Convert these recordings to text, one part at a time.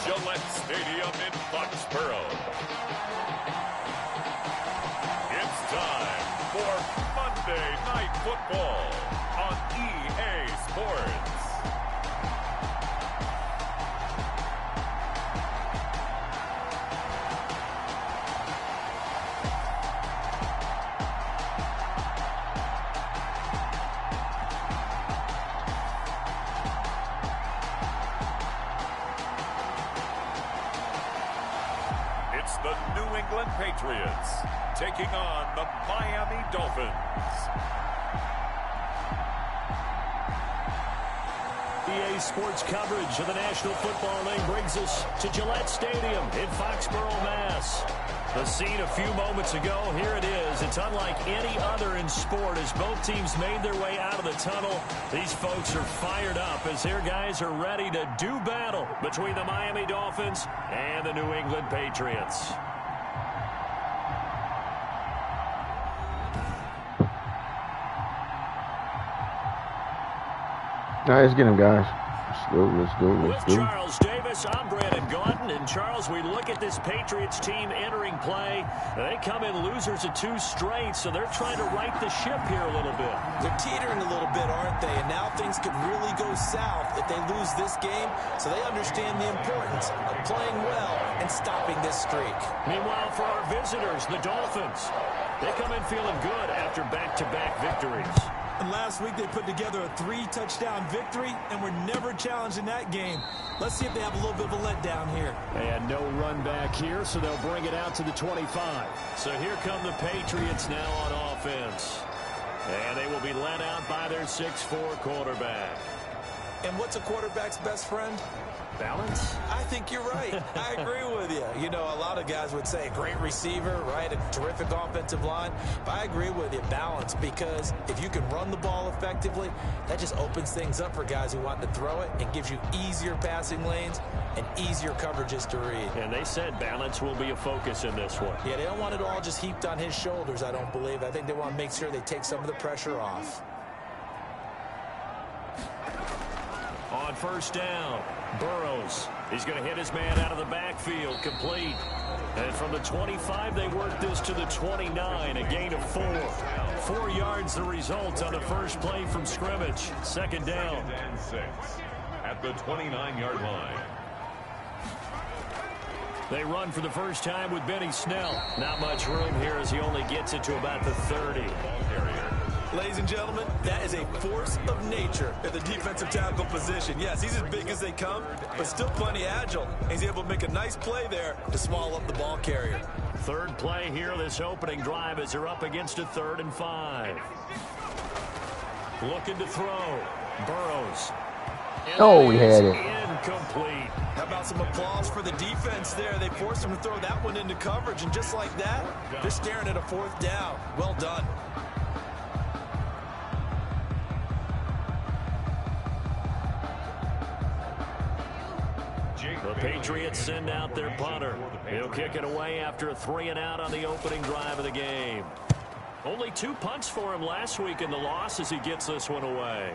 Gillette Stadium in Foxborough. It's time for Monday Night Football on EA Sports. The New England Patriots taking on the Miami Dolphins. EA Sports coverage of the National Football League brings us to Gillette Stadium in Foxborough, Mass. The scene a few moments ago, here it is. It's unlike any other in sport as both teams made their way out of the tunnel. These folks are fired up as their guys are ready to do battle between the Miami Dolphins and the New England Patriots. All right, let's get him, guys. Let's go. With Charles Davis, I'm Brandon Gaudin. And Charles, we look at this Patriots team entering play. They come in losers of 2 straight, so they're trying to right the ship here a little bit. They're teetering a little bit, aren't they? And now things could really go south if they lose this game. So they understand the importance of playing well and stopping this streak. Meanwhile, for our visitors, the Dolphins, they come in feeling good after back-to-back victories. And last week they put together a 3-touchdown victory and were never challenged in that game. Let's see if they have a little bit of a letdown here. They had no run back here, so they'll bring it out to the 25. So here come the Patriots now on offense. And they will be led out by their 6'4 quarterback. And what's a quarterback's best friend? Balance? I think you're right. I agree with you. You know, a lot of guys would say a great receiver, right? A terrific offensive line. But I agree with you, balance, because if you can run the ball effectively, that just opens things up for guys who want to throw it and gives you easier passing lanes and easier coverages to read. And they said balance will be a focus in this one. Yeah, they don't want it all just heaped on his shoulders, I don't believe. I think they want to make sure they take some of the pressure off. On first down, Burrows. He's going to hit his man out of the backfield, complete. And from the 25, they work this to the 29, a gain of 4. 4 yards the result on the first play from scrimmage. Second down. And 6 at the 29-yard line. They run for the first time with Benny Snell. Not much room here as he only gets it to about the 30. Ball carrier. Ladies and gentlemen, that is a force of nature at the defensive tackle position. Yes, he's as big as they come, but still plenty agile. He's able to make a nice play there to swallow up the ball carrier. Third play here, this opening drive as they're up against a 3rd and 5. Looking to throw. Burrows. Oh, we had it. Incomplete. How about some applause for the defense there? They forced him to throw that one into coverage, and just like that, they're staring at a 4th down. Well done. The Patriots send out their punter. He'll kick it away after a 3-and-out on the opening drive of the game. Only 2 punts for him last week in the loss as he gets this one away.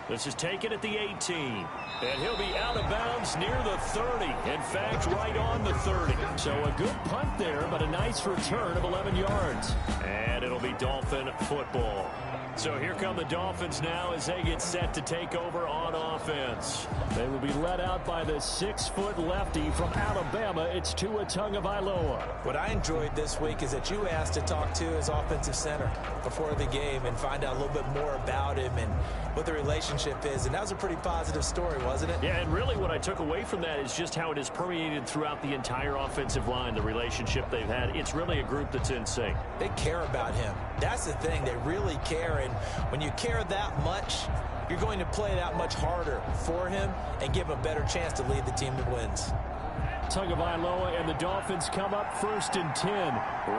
This is taken at the 18. And he'll be out of bounds near the 30. In fact, right on the 30. So a good punt there, but a nice return of 11 yards. And it'll be Dolphin football. So here come the Dolphins now as they get set to take over on offense. They will be led out by the 6-foot lefty from Alabama. It's Tua Tagovailoa. What I enjoyed this week is that you asked to talk to his offensive center before the game and find out a little bit more about him and what the relationship is. And that was a pretty positive story, wasn't it? Yeah, and really what I took away from that is just how it has permeated throughout the entire offensive line, the relationship they've had. It's really a group that's in sync. They care about him. That's the thing. They really care. And when you care that much, you're going to play that much harder for him and give him a better chance to lead the team that wins. Tagovailoa and the Dolphins come up 1st and 10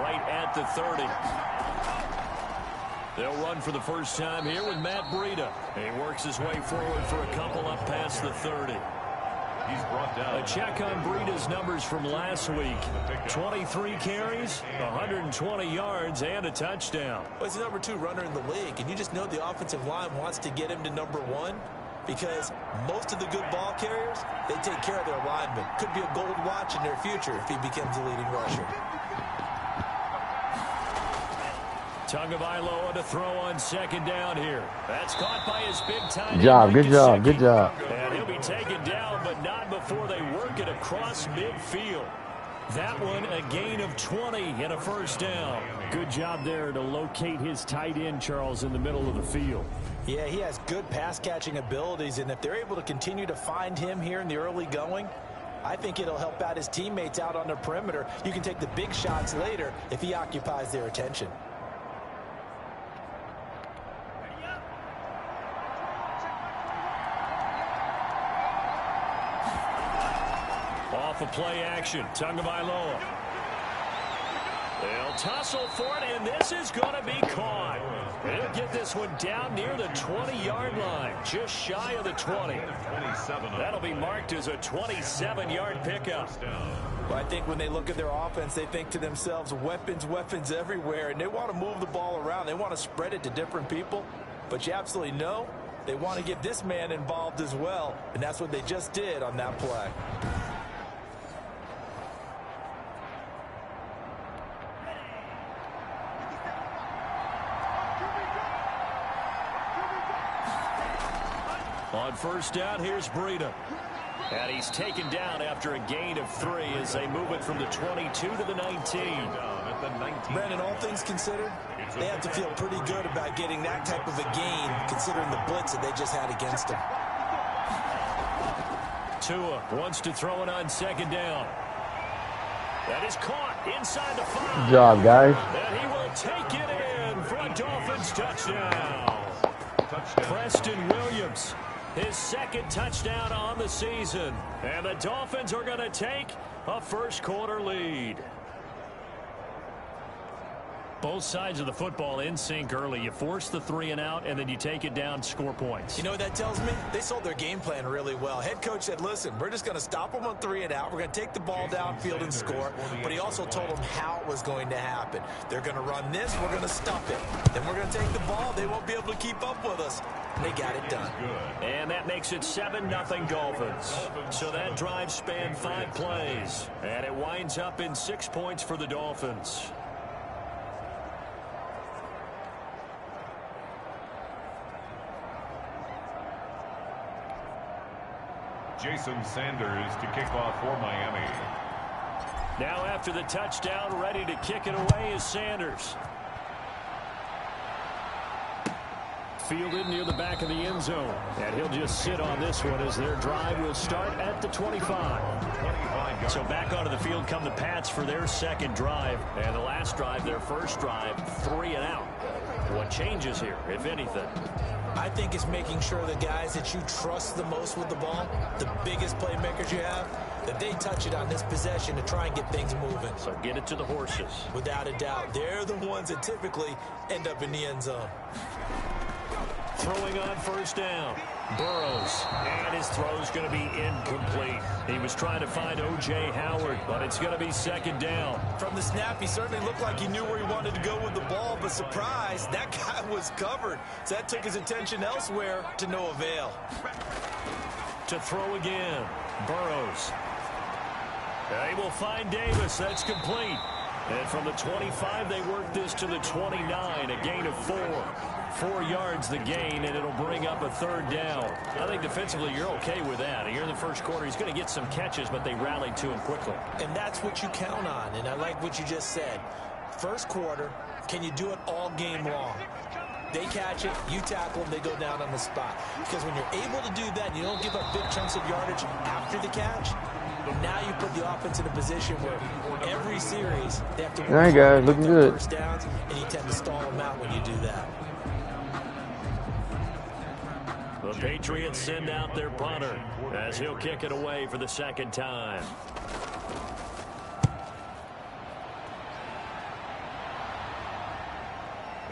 right at the 30. They'll run for the first time here with Matt Breida. He works his way forward for a couple up past the 30. He's brought down. A check on Breida's numbers from last week. 23 carries, 120 yards, and a touchdown. Well, he's the #2 runner in the league, and you just know the offensive line wants to get him to #1. because most of the good ball carriers, they take care of their linemen. Could be a gold watch in their future if he becomes a leading rusher. Tagovailoa to throw on second down here. That's caught by his big tight end. Good job. Good job. And he'll be taken down, but not before they work it across midfield. That one, a gain of 20 and a first down. Good job there to locate his tight end, Charles, in the middle of the field. Yeah, he has good pass-catching abilities, and if they're able to continue to find him here in the early going, I think it'll help out his teammates out on the perimeter. You can take the big shots later if he occupies their attention. Off of play action, Tagovailoa. They'll tussle for it, and this is going to be caught. They'll get this one down near the 20-yard line, just shy of the 20. That'll be marked as a 27-yard pickup. Well, I think when they look at their offense, they think to themselves, weapons, weapons everywhere, and they want to move the ball around. They want to spread it to different people, but you absolutely know they want to get this man involved as well, and that's what they just did on that play. On first down, here's Breida. And he's taken down after a gain of 3 as they move it from the 22 to the 19. Brandon, all things considered, they have to feel pretty good about getting that type of a gain considering the blitz that they just had against them. Tua wants to throw it on second down. That is caught inside the 5. Good job, guys. And he will take it in for a Dolphins touchdown. Preston Williams, his second touchdown on the season. And the Dolphins are going to take a first quarter lead. Both sides of the football in sync early. You force the 3 and out, and then you take it down, score points. You know what that tells me? They sold their game plan really well. Head coach said, listen, we're just going to stop them on 3 and out. We're going to take the ball downfield and score. But he also told them how it was going to happen. They're going to run this. We're going to stop it. Then we're going to take the ball. They won't be able to keep up with us. They got it done. And that makes it 7-0 Dolphins. So that drive spanned 5 plays. And it winds up in 6 points for the Dolphins. Jason Sanders to kick off for Miami. Now after the touchdown, ready to kick it away is Sanders. Fielded near the back of the end zone. And he'll just sit on this one as their drive will start at the 25. So back onto the field come the Pats for their second drive. And the last drive, their first drive, 3 and out. What changes here, if anything? I think it's making sure the guys that you trust the most with the ball, the biggest playmakers you have, that they touch it on this possession to try and get things moving. So get it to the horses. Without a doubt. They're the ones that typically end up in the end zone. Throwing on first down. Burrows. And his throw's going to be incomplete. He was trying to find O.J. Howard, but it's going to be second down. From the snap, he certainly looked like he knew where he wanted to go with the ball, but surprise, that guy was covered. So that took his attention elsewhere to no avail. To throw again. Burrows. They will find Davis. That's complete. And from the 25, they work this to the 29, a gain of 4. 4 yards the gain, and it'll bring up a third down. I think defensively you're okay with that. Here in the first quarter, he's going to get some catches, but they rallied to him quickly. And that's what you count on, and I like what you just said. First quarter, can you do it all game long? They catch it, you tackle them, they go down on the spot. Because when you're able to do that, you don't give up big chunks of yardage after the catch. But now you put the offense in a position where every series they have to all right, guys, looking good. First downs, and you tend to stall them out when you do that. The Patriots send out their punter as he'll kick it away for the second time.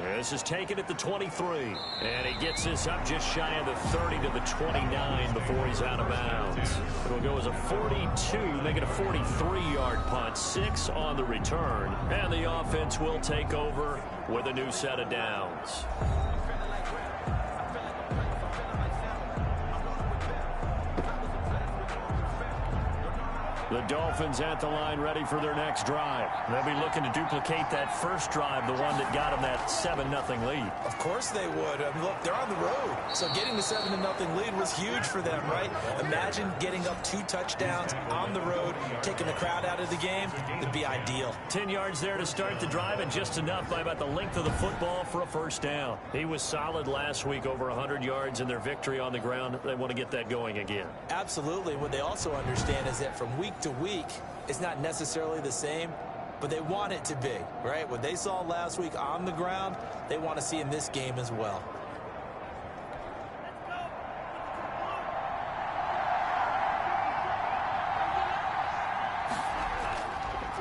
This is taken at the 23. And he gets this up just shy of the 30 to the 29 before he's out of bounds. It'll go as a 42, make it a 43-yard punt, 6 on the return. And the offense will take over with a new set of downs. The Dolphins at the line ready for their next drive. They'll be looking to duplicate that first drive, the one that got them that 7-0 lead. Of course they would. I mean, look, they're on the road. So getting the 7-0 lead was huge for them, right? Imagine getting up 2 touchdowns on the road, taking the crowd out of the game. It'd be ideal. 10 yards there to start the drive, and just enough by about the length of the football for a first down. He was solid last week, over 100 yards in their victory on the ground. They want to get that going again. Absolutely. What they also understand is that from week to week, it's not necessarily the same, but they want it to be, right? What they saw last week on the ground, they want to see in this game as well.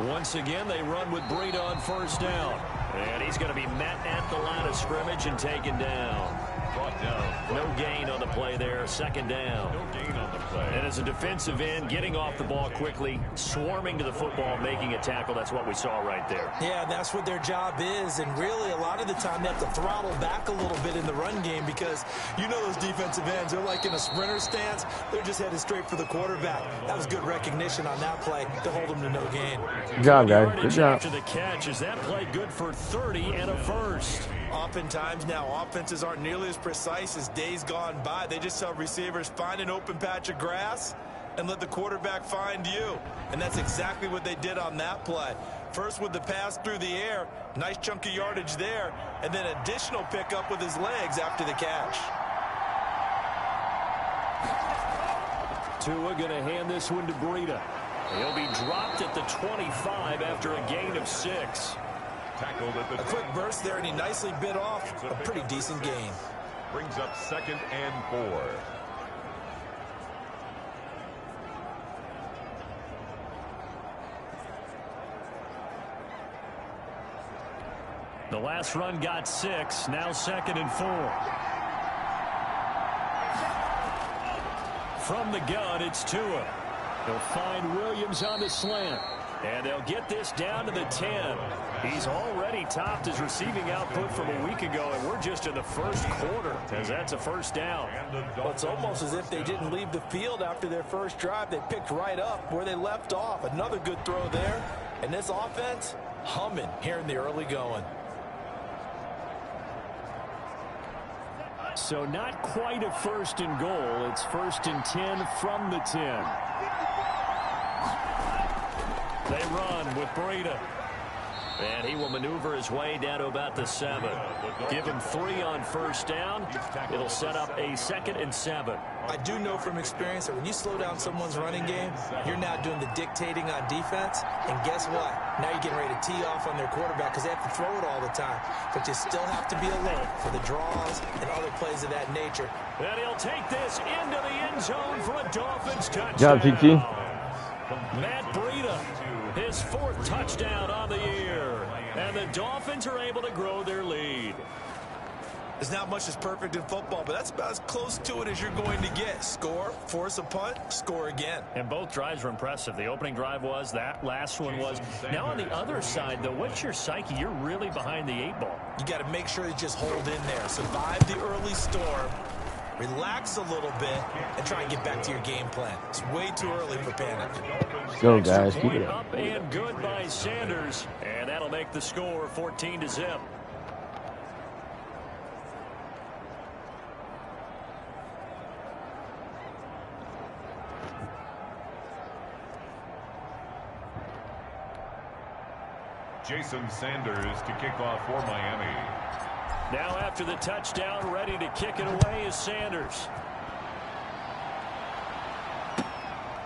Once again, they run with Breida on first down. And he's going to be met at the line of scrimmage and taken down. Brought down. No gain on the play there. Second down. No gain on the play. And as a defensive end, getting off the ball quickly, swarming to the football, making a tackle. That's what we saw right there. Yeah, that's what their job is. And really, a lot of the time, they have to throttle back a little bit in the run game because you know those defensive ends, they're like in a sprinter stance. They're just headed straight for the quarterback. That was good recognition on that play to hold them to no gain. Good job, guys. Good job. After the catch, is that play good for 30 and a first? Oftentimes now, offenses aren't nearly as precise as days gone by. They just tell receivers, find an open patch of grass and let the quarterback find you. And that's exactly what they did on that play. First with the pass through the air, nice chunk of yardage there, and then additional pickup with his legs after the catch. Tua going to hand this one to Breida. He'll be dropped at the 25 after a gain of 6. Tackled at the A quick burst there, and he nicely bit off a pretty decent gain. brings up 2nd and 4. The last run got 6. Now 2nd and 4. From the gun, it's Tua. They'll find Williams on the slant. And they'll get this down to the 10. He's already topped his receiving output from a week ago, and we're just in the first quarter, as that's a first down. Well, it's almost as if they didn't leave the field after their first drive. They picked right up where they left off. Another good throw there. And this offense, humming here in the early going. So not quite a 1st and goal. It's 1st and 10 from the 10. They run with Breida. And he will maneuver his way down to about the 7. Give him 3 on first down. It'll set up a 2nd and 7. I do know from experience that when you slow down someone's running game, you're now doing the dictating on defense. And guess what? Now you're getting ready to tee off on their quarterback because they have to throw it all the time. But you still have to be alert for the draws and other plays of that nature. And he'll take this into the end zone for a Dolphins touchdown. Good job, TT. Matt Breida, his 4th touchdown on the year. And the Dolphins are able to grow their lead. There's not much that's perfect in football, but that's about as close to it as you're going to get. Score, force a punt, score again. And both drives were impressive. The opening drive was, that last one was. Now on the other side, though, what's your psyche? You're really behind the 8 ball. You got to make sure you just hold in there. Survive the early storm. Relax a little bit and try and get back to your game plan. It's way too early for panic. Go, guys. Keep it up. Up and good by Sanders. And that'll make the score 14-0. Jason Sanders to kick off for Miami. Now after the touchdown, ready to kick it away is Sanders.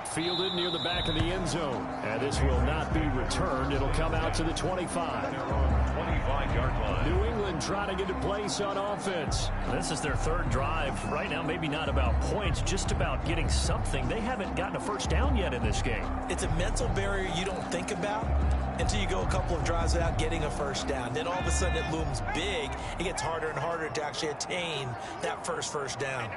Fielded near the back of the end zone. And this will not be returned. It'll come out to the 25. 25-yard line. New England trying to get a place on offense. This is their 3rd drive. Right now, maybe not about points, just about getting something. They haven't gotten a first down yet in this game. It's a mental barrier you don't think about until you go a couple of drives without getting a first down. Then all of a sudden it looms big. It gets harder and harder to actually attain that first down.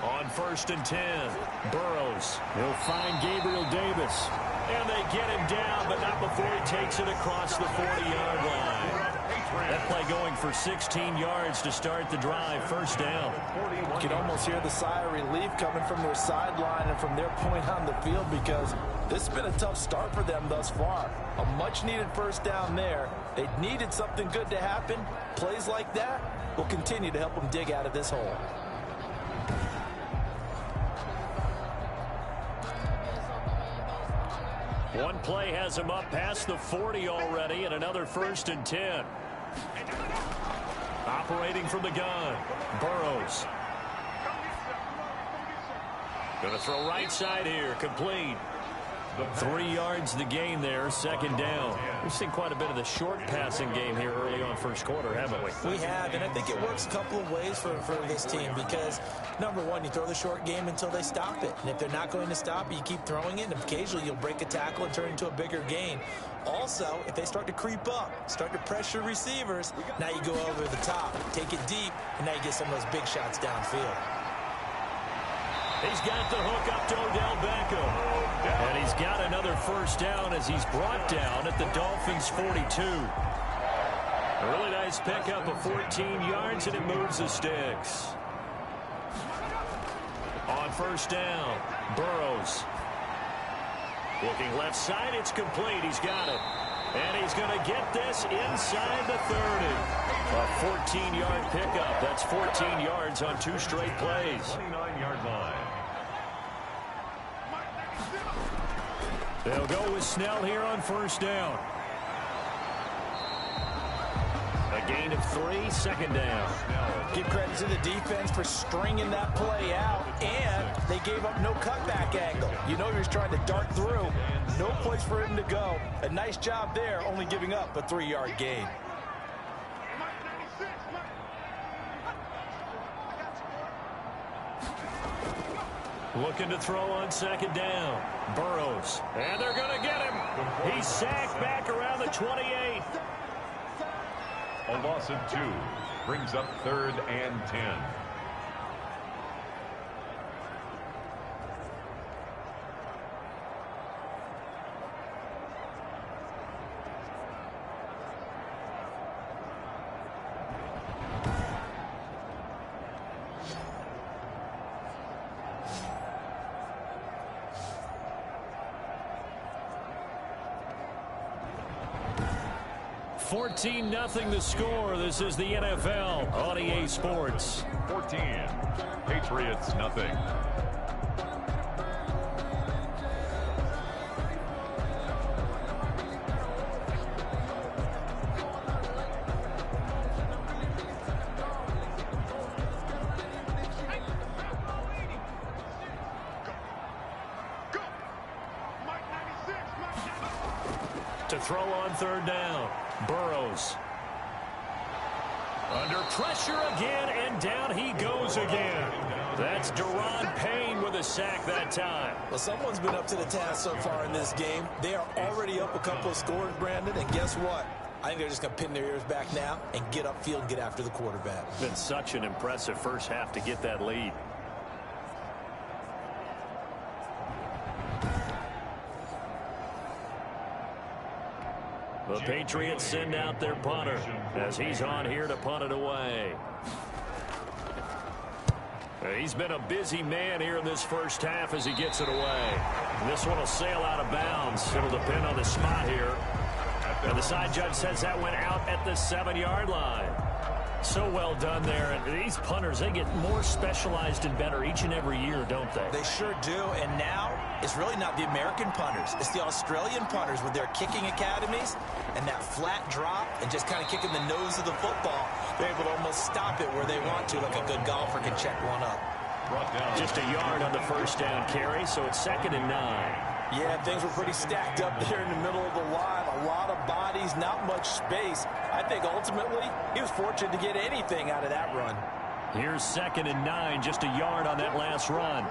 On 1st and 10, Burrows. He'll find Gabriel Davis. And they get him down, but not before he takes it across the 40-yard line. That play going for 16 yards to start the drive. First down. You can almost hear the sigh of relief coming from their sideline and from their point on the field, because this has been a tough start for them thus far. A much-needed first down there. They needed something good to happen. Plays like that will continue to help them dig out of this hole. One play has him up past the 40 already, and another 1st and 10. Operating from the gun, Burrows. Going to throw right side here, complete. 3 yards the gain there, 2nd down. We've seen quite a bit of the short passing game here early on first quarter, haven't we? We have, and I think it works a couple of ways for this team, because, number one, you throw the short game until they stop it. And if they're not going to stop it, you keep throwing it, and occasionally you'll break a tackle and turn it into a bigger gain. Also, if they start to creep up, start to pressure receivers, now you go over the top, take it deep, and now you get some of those big shots downfield. He's got the hook up to Odell Beckham. And he's got another first down as he's brought down at the Dolphins' 42. A really nice pickup of 14 yards, and it moves the sticks. On first down, Burrows. Looking left side, it's complete. He's got it. And he's going to get this inside the 30. A 14-yard pickup. That's 14 yards on 2 straight plays. 29-yard line. They'll go with Snell here on first down. A gain of 3, 2nd down. Give credit to the defense for stringing that play out, and they gave up no cutback angle. You know he was trying to dart through. No place for him to go. A nice job there, only giving up a 3-yard gain. Looking to throw on 2nd down. Burrows. And they're going to get him. He's sacked back around the 28. A loss of 2 brings up 3rd and 10. Nothing the score. This is the NFL on EA Sports. 14. Patriots nothing. To throw on 3rd down. Burrows. Under pressure again, and down he goes again. That's Deron Payne with a sack that time. Well, someone's been up to the task so far in this game. They are already up a couple of scores, Brandon, and guess what? I think they're just going to pin their ears back now and get upfield and get after the quarterback. It's been such an impressive first half to get that lead. The Patriots send out their punter as he's on here to punt it away. He's been a busy man here in this first half as he gets it away. And this one will sail out of bounds. It'll depend on the spot here. And the side judge says that went out at the 7-yard line. So well done there. And these punters, they get more specialized and better each and every year, don't they? They sure do. And now it's really not the American punters. It's the Australian punters with their kicking academies and that flat drop and just kind of kicking the nose of the football. They're able to almost stop it where they want to, like a good golfer can check one up. Just a yard on the first down carry, so it's 2nd and 9. Yeah, things were pretty stacked up there in the middle of the line. A lot of bodies, not much space. I think ultimately he was fortunate to get anything out of that run. Here's 2nd and 9, just a yard on that last run.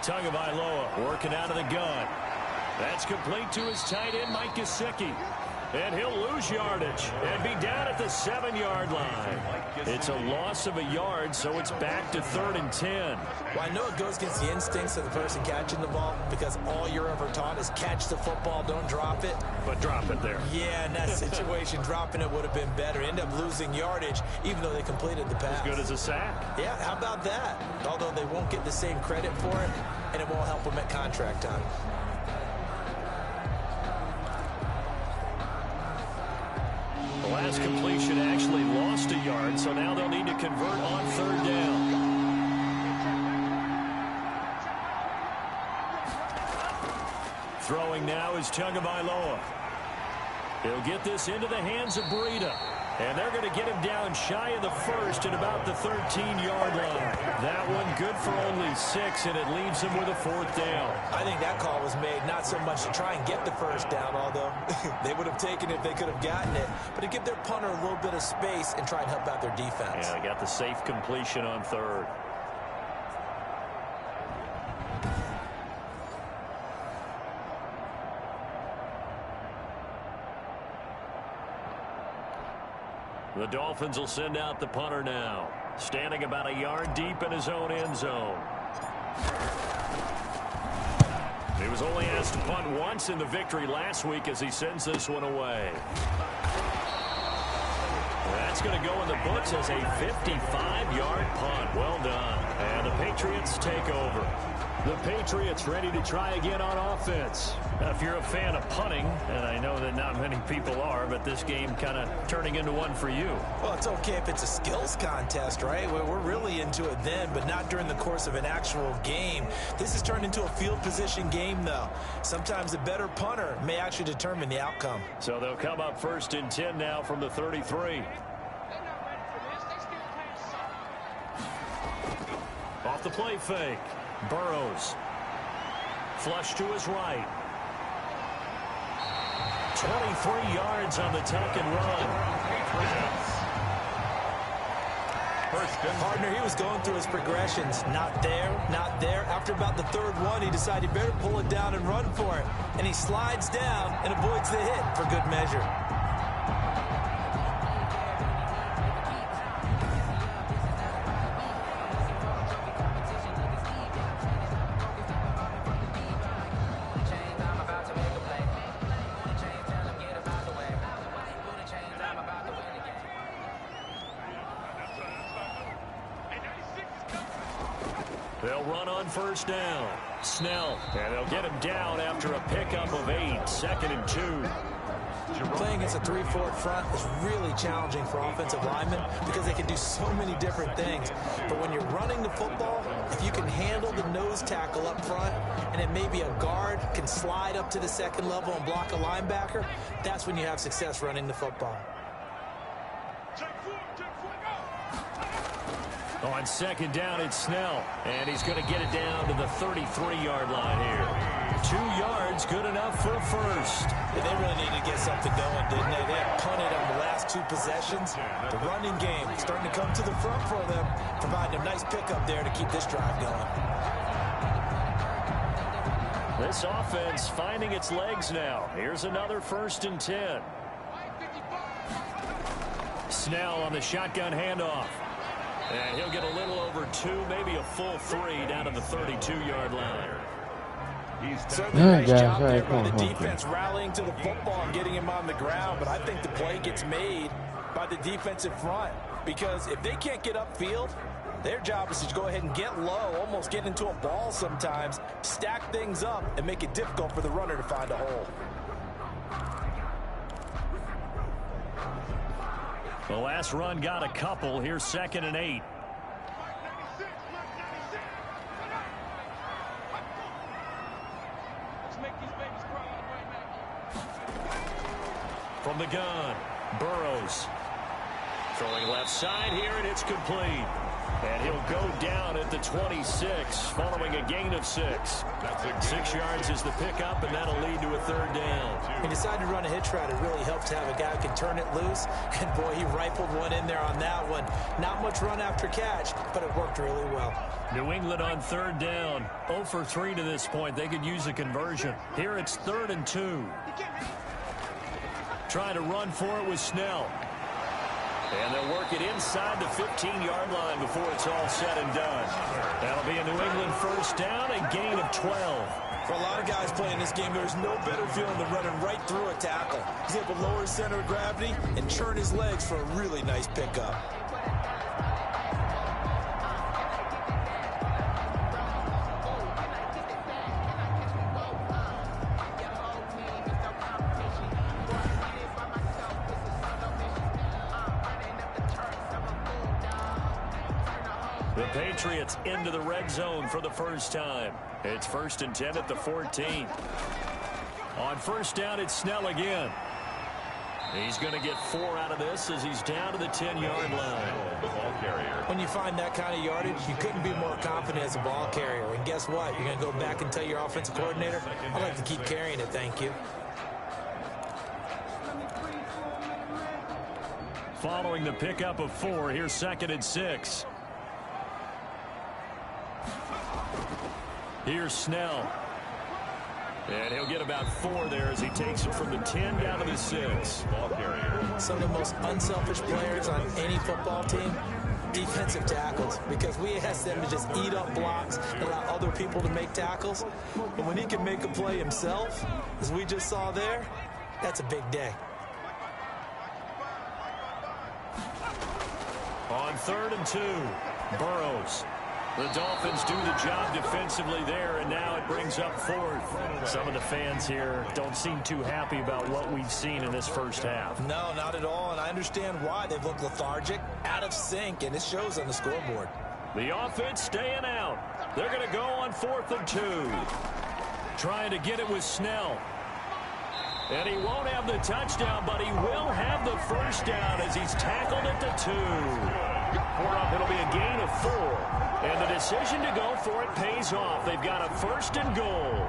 Tagovailoa working out of the gun. That's complete to his tight end, Mike Gesicki. And he'll lose yardage and be down at the 7-yard line. It's a loss of a yard, so it's back to 3rd and 10. Well, I know it goes against the instincts of the person catching the ball because all you're ever taught is catch the football, don't drop it. But drop it there. Yeah, in that situation, dropping it would have been better. End up losing yardage, even though they completed the pass. As good as a sack. Yeah, how about that? Although they won't get the same credit for it, and it won't help them at contract time. The last completion actually lost a yard, so now they'll need to convert on 3rd down. Throwing now is Tagovailoa. He'll get this into the hands of Breida. And they're going to get him down shy of the 1st at about the 13-yard line. That one good for only 6, and it leaves him with a 4th down. I think that call was made not so much to try and get the 1st down, although they would have taken it if they could have gotten it, but to give their punter a little bit of space and try and help out their defense. Yeah, they got the safe completion on 3rd. The Dolphins will send out the punter now. Standing about a yard deep in his own end zone. He was only asked to punt once in the victory last week as he sends this one away. That's going to go in the books as a 55-yard punt. Well done. And the Patriots take over. The Patriots ready to try again on offense. Now, if you're a fan of punting, and I know that not many people are, but this game kind of turning into one for you. Well, it's okay if it's a skills contest, right? We're really into it then, but not during the course of an actual game. This has turned into a field position game, though. Sometimes a better punter may actually determine the outcome. So they'll come up 1st and 10 now from the 33. Off the play fake. Burrows. Flush to his right. 23 yards on the tuck and run. Partner, he was going through his progressions. Not there, not there. After about the 3rd one, he decided he better pull it down and run for it. And he slides down and avoids the hit for good measure. They'll run on 1st down. Snell. And they'll get him down after a pickup of 8. 2nd and 2. Playing against a 3-4 front is really challenging for offensive linemen because they can do so many different things. But when you're running the football, if you can handle the nose tackle up front, and then maybe a guard can slide up to the 2nd level and block a linebacker, that's when you have success running the football. On 2nd down, it's Snell. And he's going to get it down to the 33-yard line here. 2 yards, good enough for a 1st. Yeah, they really needed to get something going, didn't they? They had punted on the last 2 possessions. The running game starting to come to the front for them, providing a nice pickup there to keep this drive going. This offense finding its legs now. Here's another 1st and 10. Snell on the shotgun handoff. And he'll get a little over 2, maybe a full 3 down to the 32-yard line. Certainly a nice job there by the defense rallying to the football and getting him on the ground, but I think the play gets made by the defensive front because if they can't get upfield, their job is to go ahead and get low, almost get into a ball sometimes, stack things up, and make it difficult for the runner to find a hole. The last run got a couple. Here's 2nd and 8. From the gun, Burrows. Throwing left side here, and it's complete. And he'll go down at the 26, following a gain of 6. 6 yards is the pickup, and that'll lead to a 3rd down. He decided to run a hitch route. It really helps to have a guy who can turn it loose. And, boy, he rifled one in there on that one. Not much run after catch, but it worked really well. New England on 3rd down. 0 for 3 to this point. They could use a conversion. Here it's 3rd and 2. Trying to run for it with Snell. And they'll work it inside the 15-yard line before it's all said and done. That'll be a New England first down, a gain of 12. For a lot of guys playing this game, there's no better feeling than running right through a tackle. He's able to lower his center of gravity and churn his legs for a really nice pickup. The Patriots into the red zone for the first time. It's 1st and 10 at the 14. On first down, it's Snell again. He's going to get 4 out of this as he's down to the 10-yard line. Ball carrier. When you find that kind of yardage, you couldn't be more confident as a ball carrier. And guess what? You're going to go back and tell your offensive coordinator, I'd like to keep carrying it, thank you. Following the pickup of 4, here's 2nd and 6. Here's Snell. And he'll get about 4 there as he takes it from the 10 down to the 6. Ball carrier. Some of the most unselfish players on any football team, defensive tackles, because we ask them to just eat up blocks and allow other people to make tackles. But when he can make a play himself, as we just saw there, that's a big day. On 3rd and 2, Burrows. The Dolphins do the job defensively there, and now it brings up 4th. Some of the fans here don't seem too happy about what we've seen in this first half. No, not at all, and I understand why. They've looked lethargic, out of sync, and it shows on the scoreboard. The offense staying out. They're going to go on 4th and 2. Trying to get it with Snell. And he won't have the touchdown, but he will have the first down as he's tackled at the 2. It'll be a gain of 4. And the decision to go for it pays off. They've got a 1st and goal.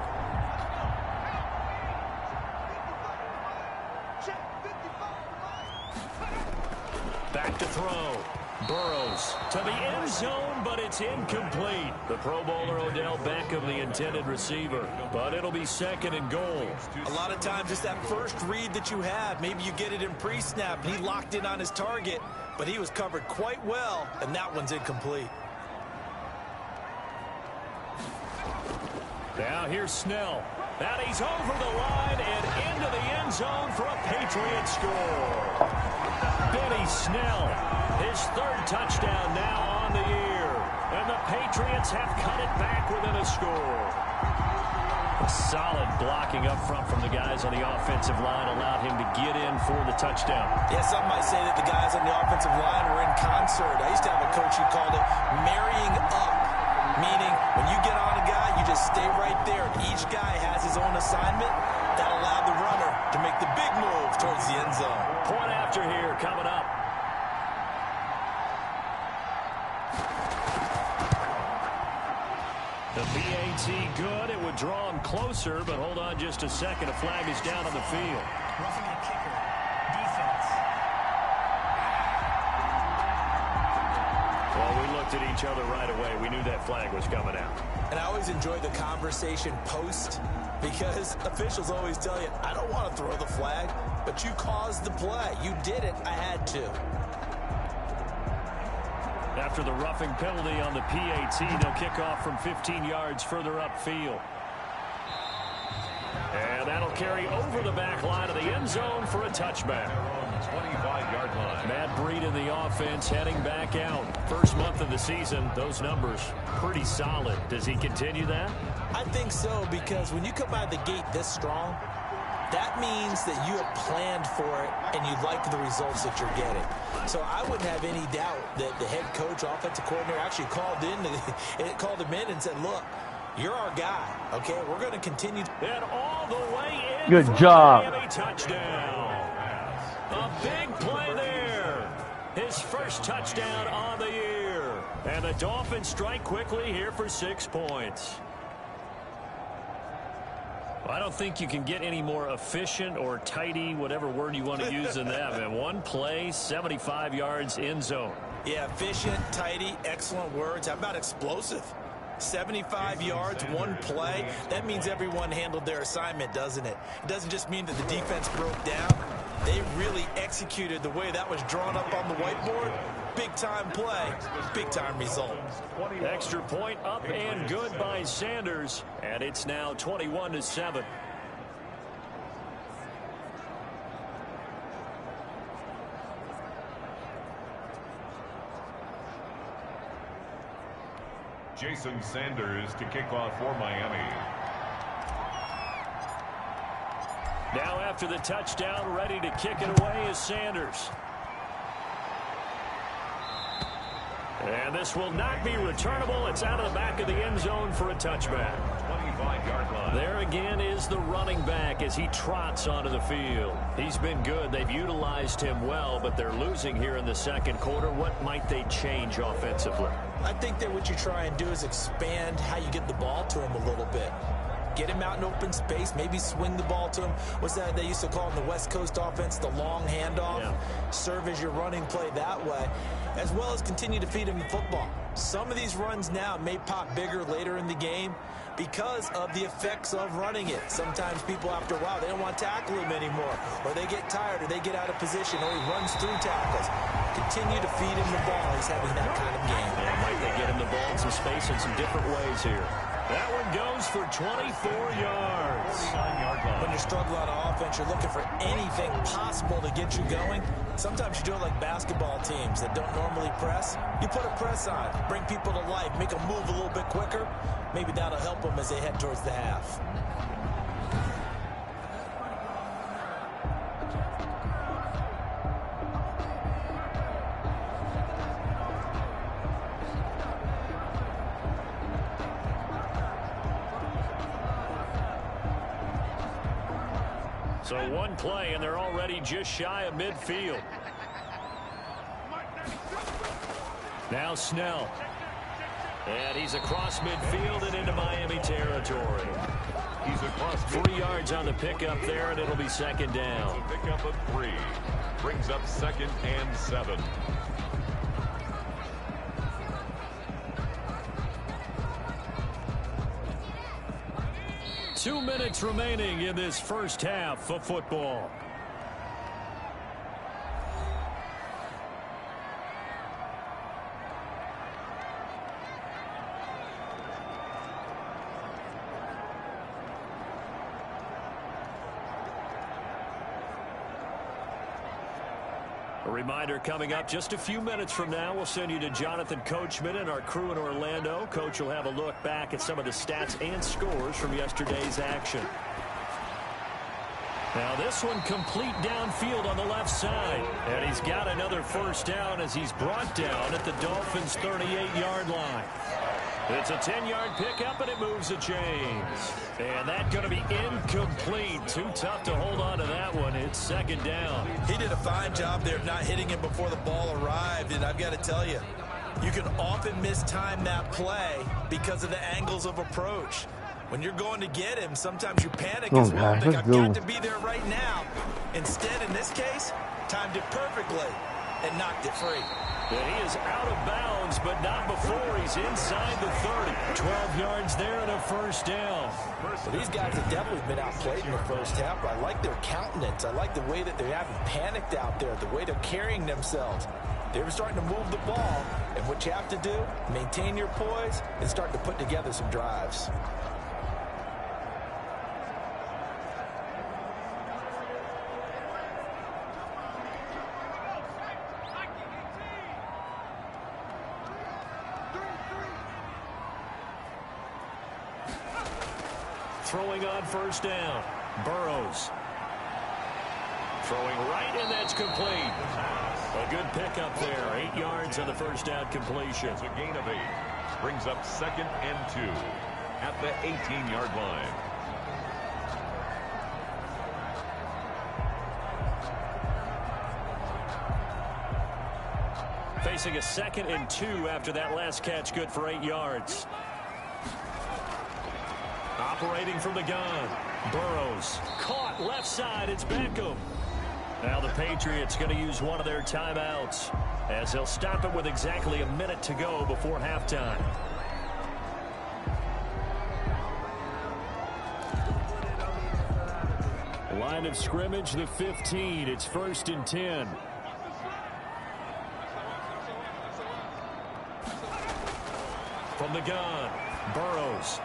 Back to throw. Burrows to the end zone, but it's incomplete. The Pro Bowler Odell Beckham, the intended receiver. But it'll be 2nd and goal. A lot of times, just that first read that you have, maybe you get it in pre-snap, and he locked in on his target, but he was covered quite well, and that one's incomplete. Now here's Snell. And he's over the line and into the end zone for a Patriot score. Benny Snell, his 3rd touchdown now on the year. And the Patriots have cut it back within a score. A solid blocking up front from the guys on the offensive line allowed him to get in for the touchdown. Yeah, some might say that the guys on the offensive line were in concert. I used to have a coach who called it marrying up, meaning when you get on a guy, you just stay right there. Each guy has his own assignment. That allowed the runner to make the big move towards the end zone. Point after here coming up. The PAT good. It would draw him closer, but hold on just a second. A flag is down on the field. Roughing the kicker. Defense. Well, we looked at each other right away. We knew that flag was coming out. And I always enjoy the conversation post, because officials always tell you, I don't want to throw the flag, but you caused the play. You did it. I had to. After the roughing penalty on the PAT, they'll kick off from 15 yards further upfield. And that'll carry over the back line of the end zone for a touchback. 25-yard line. Matt Breed in the offense heading back out. First month of the season, those numbers pretty solid. Does he continue that? I think so, because when you come out of the gate this strong, that means that you have planned for it and you like the results that you're getting. So I wouldn't have any doubt that the head coach, offensive coordinator, actually called him in and said, look, you're our guy, okay? We're going to continue. And all the way in. Good for job. a Miami touchdown. A big play there. His first touchdown on the year. And the Dolphins strike quickly here for 6 points. I don't think you can get any more efficient or tidy, whatever word you want to use in that, man. One play, 75 yards in zone. Yeah, efficient, tidy, excellent words. How about explosive? 75 yards, one play. That means everyone handled their assignment, doesn't it? It doesn't just mean that the defense broke down. They really executed the way that was drawn up on the whiteboard. Big-time play, big-time result. Extra point up and good by Sanders, and it's now 21-7. Jason Sanders to kick off for Miami. Now after the touchdown, ready to kick it away is Sanders. And this will not be returnable. It's out of the back of the end zone for a touchback. 25-yard line. There again is the running back as he trots onto the field. He's been good. They've utilized him well, but they're losing here in the second quarter. What might they change offensively? I think that what you try and do is expand how you get the ball to him a little bit. Get him out in open space, maybe swing the ball to him. What's that they used to call in the West Coast offense, the long handoff? Yeah. Serve as your running play that way, as well as continue to feed him the football. Some of these runs now may pop bigger later in the game because of the effects of running it. Sometimes people, after a while, they don't want to tackle him anymore, or they get tired, or they get out of position, or he runs through tackles. Continue to feed him the ball. He's having that kind of game. Yeah, might they get him the ball in some space in some different ways here. That one goes for 24 yards. When you're struggling on offense, you're looking for anything possible to get you going. Sometimes you do it like basketball teams that don't normally press. You put a press on, bring people to life, make them move a little bit quicker. Maybe that'll help them as they head towards the half. So one play, and they're already just shy of midfield. Now Snell. And he's across midfield and into Miami territory. He's across 3 yards on the pickup there, and it'll be second down. Pickup of 3. Brings up 2nd and 7. Two minutes remaining in this first half of football. A reminder coming up just a few minutes from now, we'll send you to Jonathan Coachman and our crew in Orlando. Coach will have a look back at some of the stats and scores from yesterday's action. Now this one complete downfield on the left side. And he's got another first down as he's brought down at the Dolphins' 38-yard line. It's a 10-yard pickup, and it moves the chains. And that's going to be incomplete. Too tough to hold on to that one. It's second down. He did a fine job there of not hitting him before the ball arrived. And I've got to tell you, you can often mistime that play because of the angles of approach. When you're going to get him, sometimes you panic as well. Think, I've got to be there right now. Instead, in this case, timed it perfectly and knocked it free. And he is out of bounds, but not before he's inside the 30. 12 yards there and a first down. Well, these guys have definitely been outplayed in the first half. I like their countenance. I like the way that they haven't panicked out there, the way they're carrying themselves. They're starting to move the ball, and what you have to do, maintain your poise and start to put together some drives. Throwing on first down. Burrows. Throwing right, and that's complete. A good pickup there. 8 yards on the first down completion. It's a gain of 8. Brings up 2nd and 2 at the 18-yard line. Facing a 2nd and 2 after that last catch, good for 8 yards. Operating from the gun. Burrows caught left side. It's Beckham. Now the Patriots going to use one of their timeouts as they'll stop it with exactly a minute to go before halftime. line of scrimmage, the 15. It's 1st and 10. From the gun, Burrows.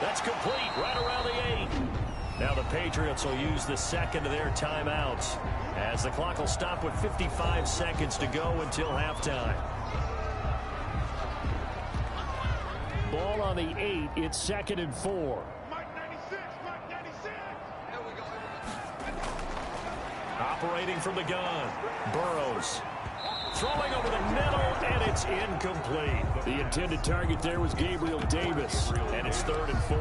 That's complete right around the 8. Now the Patriots will use the second of their timeouts as the clock will stop with 55 seconds to go until halftime. Ball on the 8. It's 2nd and 4. Operating from the gun, Burrows. Throwing over the middle, and it's incomplete. The intended target there was Gabriel Davis, and it's 3rd and 4.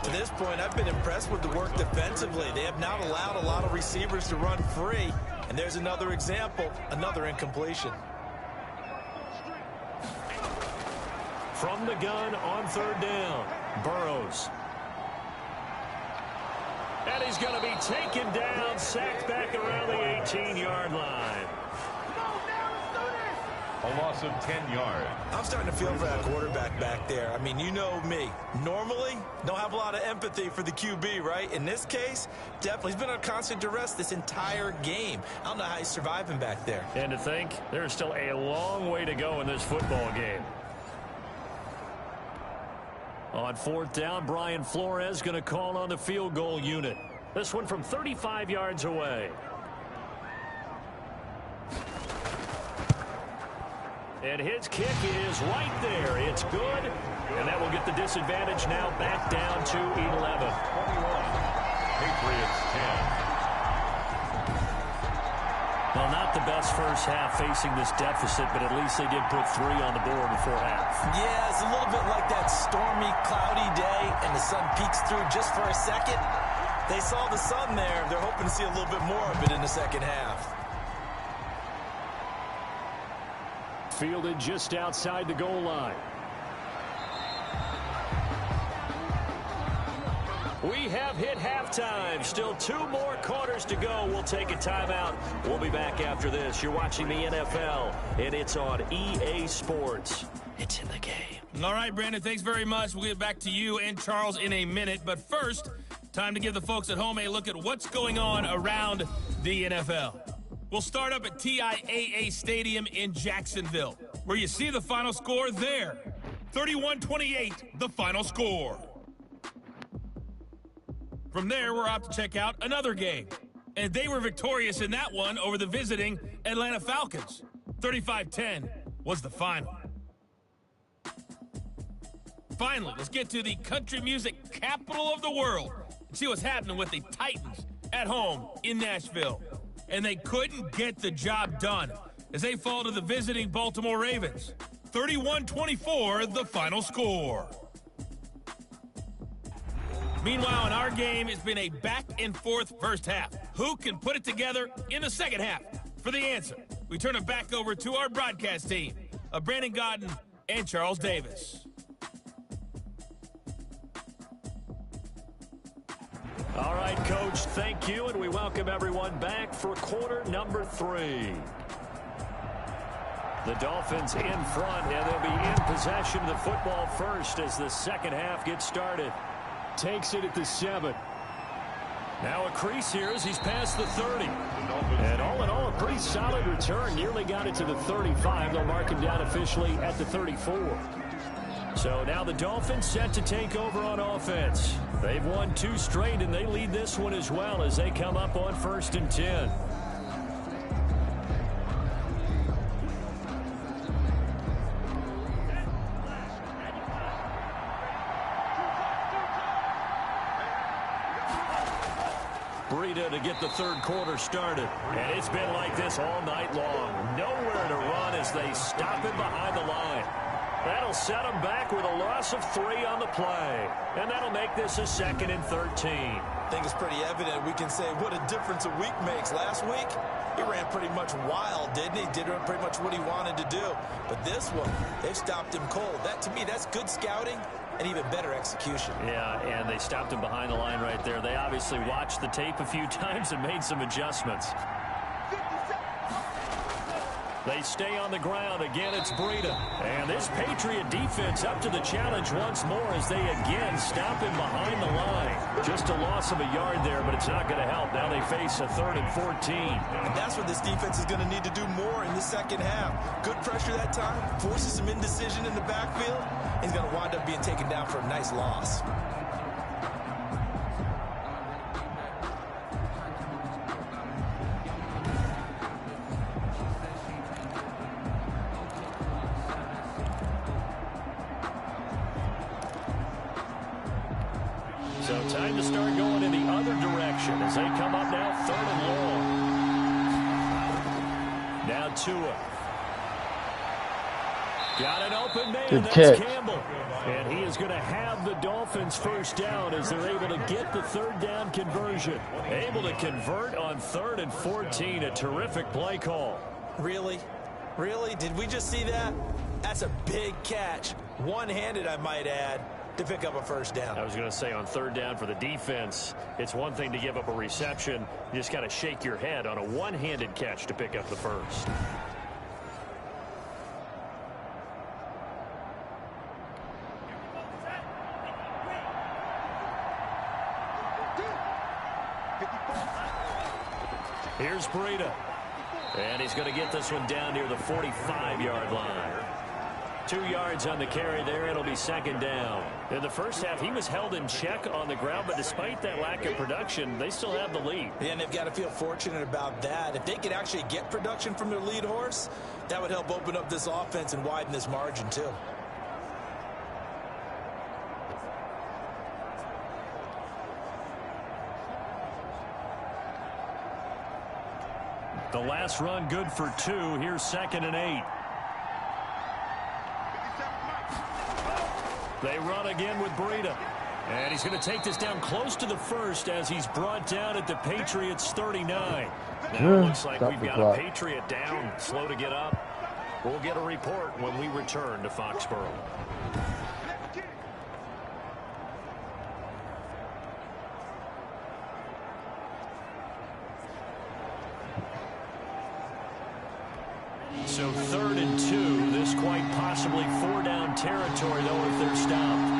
To this point, I've been impressed with the work defensively. They have not allowed a lot of receivers to run free. And there's another example, another incompletion. From the gun on 3rd down, Burrows. And he's going to be taken down, sacked back around the 18-yard line. A loss of 10 yards. I'm starting to feel for that quarterback back there. I mean, you know me. Normally, don't have a lot of empathy for the QB, right? In this case, definitely. He's been on constant duress this entire game. I don't know how he's surviving back there. And to think, there's still a long way to go in this football game. On 4th down, Brian Flores going to call on the field goal unit. This one from 35 yards away. And his kick is right there. It's good. And that will get the disadvantage now back down to 11. 21. Patriots 10. Well, not the best first half facing this deficit, but at least they did put 3 on the board before half. Yeah, it's a little bit like that stormy, cloudy day, and the sun peeks through just for a second. They saw the sun there. They're hoping to see a little bit more of it in the second half. fielded just outside the goal line. We have hit halftime. Still 2 more quarters to go. We'll take a timeout. We'll be back after this. You're watching the NFL, and it's on EA Sports. It's in the game. All right, Brandon, thanks very much. We'll get back to you and Charles in a minute. But first, time to give the folks at home a look at what's going on around the NFL. We'll start up at TIAA Stadium in Jacksonville, where you see the final score there. 31-28, the final score. From there, we're off to check out another game. And they were victorious in that one over the visiting Atlanta Falcons. 35-10 was the final. Finally, let's get to the country music capital of the world and see what's happening with the Titans at home in Nashville. And they couldn't get the job done as they fall to the visiting Baltimore Ravens. 31-24, the final score. Meanwhile, in our game, it's been a back-and-forth first half. Who can put it together in the second half? For the answer, we turn it back over to our broadcast team of Brandon Godden and Charles Davis. All right, Coach, thank you, and we welcome everyone back for quarter number 3. The Dolphins in front, and they'll be in possession of the football first as the second half gets started. Takes it at the 7. Now a crease here as he's past the 30. And all in all, a pretty solid return. Nearly got it to the 35. They'll mark him down officially at the 34. So now the Dolphins set to take over on offense. They've won 2 straight, and they lead this one as well as they come up on 1st and 10. Breida to get the third quarter started. And it's been like this all night long. Nowhere to run as they stop him behind the line. That'll set them back with a loss of 3 on the play. And that'll make this a 2nd and 13. I think it's pretty evident. We can say what a difference a week makes. Last week, he ran pretty much wild, didn't he? Did pretty much what he wanted to do. But this one, they've stopped him cold. That, to me, that's good scouting and even better execution. Yeah, and they stopped him behind the line right there. They obviously watched the tape a few times and made some adjustments. They stay on the ground. Again, it's Breida. And this Patriot defense up to the challenge once more as they again stop him behind the line. Just a loss of a yard there, but it's not going to help. Now they face a 3rd and 14. And that's what this defense is going to need to do more in the second half. Good pressure that time, forces some indecision in the backfield. He's going to wind up being taken down for a nice loss. So time to start going in the other direction as they come up now 3rd and long. Now Tua. Got an open man. Good That's catch. Campbell. And he is going to have the Dolphins first down as they're able to get the 3rd down conversion. Able to convert on 3rd and 14. A terrific play call. Really? Really? Did we just see that? That's a big catch. One-handed, I might add, to pick up a first down. I was going to say on 3rd down for the defense, it's one thing to give up a reception. You just got to shake your head on a one-handed catch to pick up the first. Here's Breida. And he's going to get this one down near the 45-yard line. 2 yards on the carry there. It'll be 2nd down. In the first half, he was held in check on the ground, but despite that lack of production, they still have the lead. Yeah, and they've got to feel fortunate about that. If they could actually get production from their lead horse, that would help open up this offense and widen this margin, too. The last run good for 2. Here's 2nd and 8. They run again with Breida. And he's going to take this down close to the first as he's brought down at the Patriots 39. Now it looks like we've got a Patriot down, slow to get up. We'll get a report when we return to Foxborough. So 3rd and 2. This quite possibly 4-down territory, though, if they're stopped.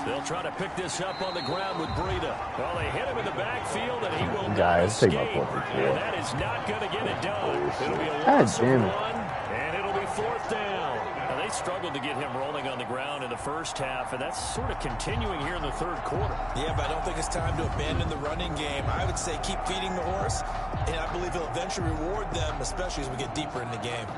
They'll try to pick this up on the ground with Breida. Well, they hit him in the backfield, and he will not escape. And that is not going to get it done. It'll be a loss of 1, and it'll be 4th down. Now, they struggled to get him rolling on the ground in the first half, and that's sort of continuing here in the 3rd quarter. Yeah, but I don't think it's time to abandon the running game. I would say keep feeding the horse, and I believe he'll eventually reward them, especially as we get deeper in the game.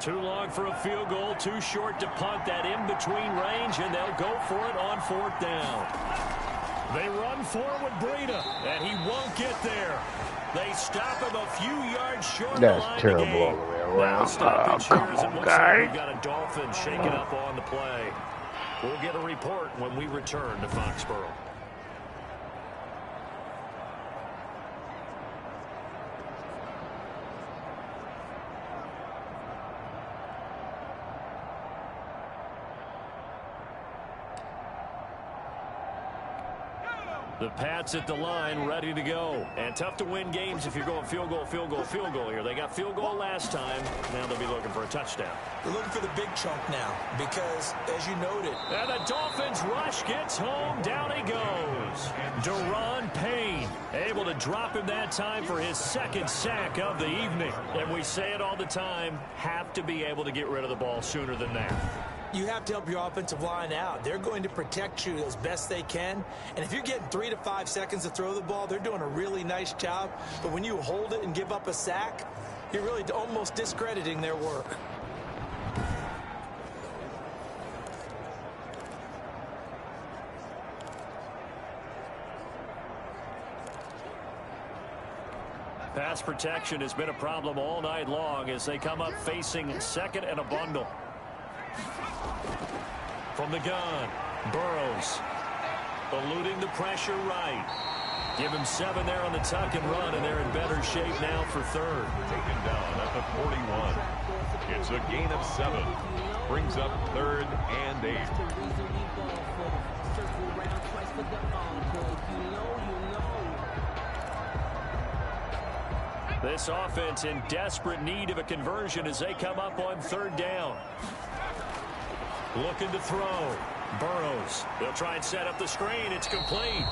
Too long for a field goal, too short to punt. That in-between range, and they'll go for it on 4th down. They run for it with Breida, and he won't get there. They stop him a few yards short of the line. That's terrible all the way around. Come on, guys. We've got a Dolphin shaking up on the play. We'll get a report when we return to Foxborough. The Pats at the line, ready to go. And tough to win games if you're going field goal, field goal, field goal here. They got field goal last time. Now they'll be looking for a touchdown. They're looking for the big chunk now because, as you noted... And the Dolphins rush gets home. Down he goes. Deron Payne able to drop him that time for his 2nd sack of the evening. And we say it all the time, have to be able to get rid of the ball sooner than that. You have to help your offensive line out. They're going to protect you as best they can. And if you're getting 3 to 5 seconds to throw the ball, they're doing a really nice job. But when you hold it and give up a sack, you're really almost discrediting their work. Pass protection has been a problem all night long as they come up facing 2nd and a bundle. From the gun, Burrows eluding the pressure right. Give him 7 there on the tuck and run, and they're in better shape now for third. Taken down at the 41. It's a gain of 7. Brings up 3rd and 8. This offense in desperate need of a conversion as they come up on 3rd down. Looking to throw. Burrows. They'll try and set up the screen. It's complete.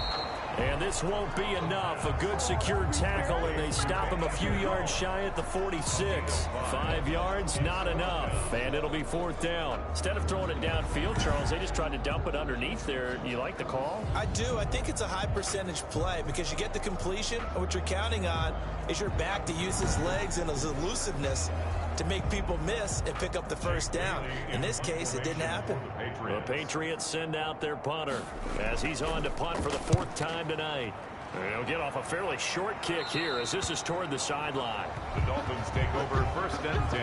And this won't be enough. A good secured tackle, and they stop him a few yards shy at the 46. 5 yards, not enough. And it'll be 4th down. Instead of throwing it downfield, Charles, they just tried to dump it underneath there. You like the call? I do. I think it's a high percentage play because you get the completion, and what you're counting on is your back to use his legs and his elusiveness to make people miss and pick up the 1st down. In this case, it didn't happen. The Patriots send out their punter as he's on to punt for the 4th time tonight. They'll get off a fairly short kick here as this is toward the sideline. The Dolphins take over 1st and 10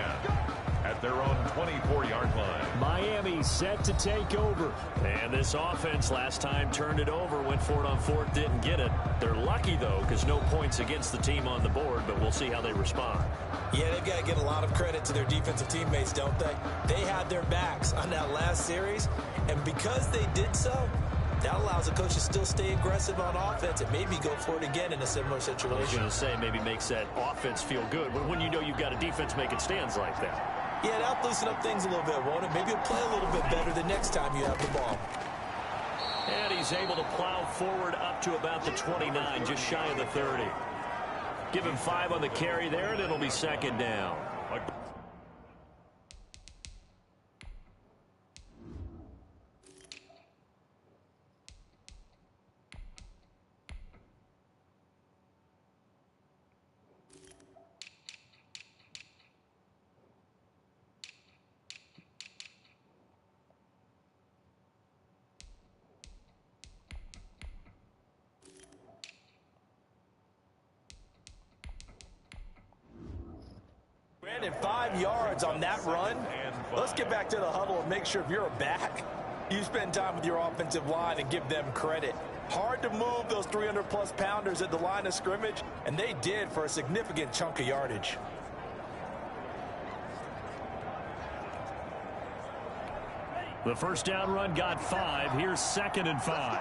at their own 24-yard line. Miami set to take over. And this offense last time turned it over, went for it on 4th, didn't get it. They're lucky, though, because no points against the team on the board, but we'll see how they respond. Yeah, they've got to give a lot of credit to their defensive teammates, don't they? They had their backs on that last series, and because they did so, that allows the coach to still stay aggressive on offense and maybe go for it again in a similar situation. I was going to say maybe makes that offense feel good, but when you know you've got a defense making stands like that. Yeah, that'll loosen up things a little bit, won't it? Maybe it'll play a little bit better the next time you have the ball. And he's able to plow forward up to about the 29, just shy of the 30. Give him 5 on the carry there, and it'll be 2nd down. And 5 yards on that run. Let's get back to the huddle and make sure if you're a back, you spend time with your offensive line and give them credit. Hard to move those 300-plus pounders at the line of scrimmage, and they did for a significant chunk of yardage. The 1st down run got 5. Here's 2nd and 5.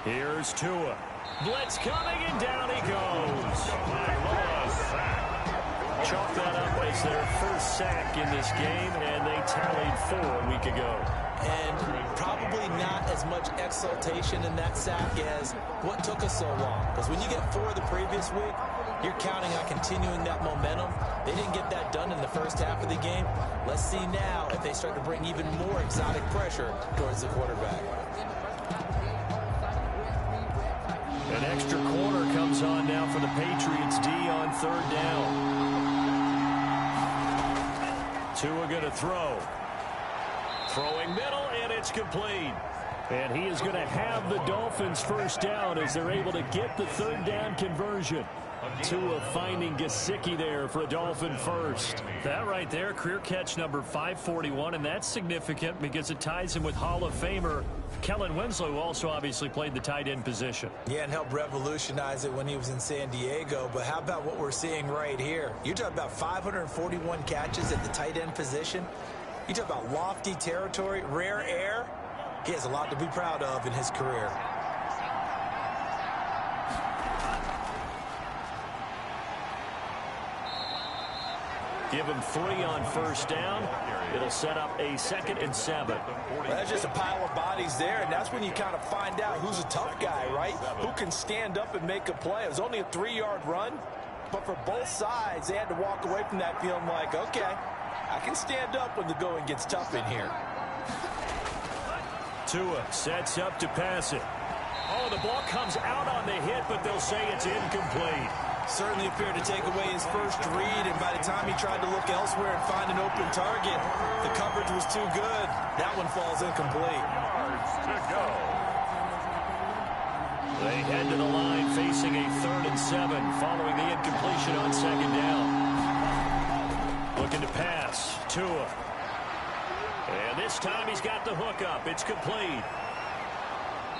Here's Tua. Blitz coming, and down he goes. Chalk that up as their 1st sack in this game, and they tallied 4 a week ago. And probably not as much exultation in that sack as what took us so long. Because when you get 4 the previous week, you're counting on continuing that momentum. They didn't get that done in the 1st half of the game. Let's see now if they start to bring even more exotic pressure towards the quarterback. An extra corner comes on now for the Patriots D on 3rd down. Tua going to throw. Throwing middle, and it's complete. And he is going to have the Dolphins 1st down as they're able to get the 3rd down conversion. Tua finding Gesicki there for a Dolphin 1st. That right there, career catch number 541, and that's significant because it ties him with Hall of Famer Kellen Winslow, who also obviously played the tight end position. Yeah, and helped revolutionize it when he was in San Diego. But how about what we're seeing right here? You're talking about 541 catches at the tight end position. You talk about lofty territory, rare air. He has a lot to be proud of in his career. Give him 3 on 1st down. It'll set up a 2nd and 7. Well, that's just a pile of bodies there, and that's when you kind of find out who's a tough guy, right? Who can stand up and make a play. It was only a 3-yard run, but for both sides, they had to walk away from that feeling like, okay, I can stand up when the going gets tough in here. Tua sets up to pass it. Oh, the ball comes out on the hit, but they'll say it's incomplete. Certainly appeared to take away his first read, and by the time he tried to look elsewhere and find an open target, the coverage was too good. That one falls incomplete. To go. They head to the line facing a 3rd and 7 following the incompletion on 2nd down. Looking to pass. Tua. And this time he's got the hookup. It's complete.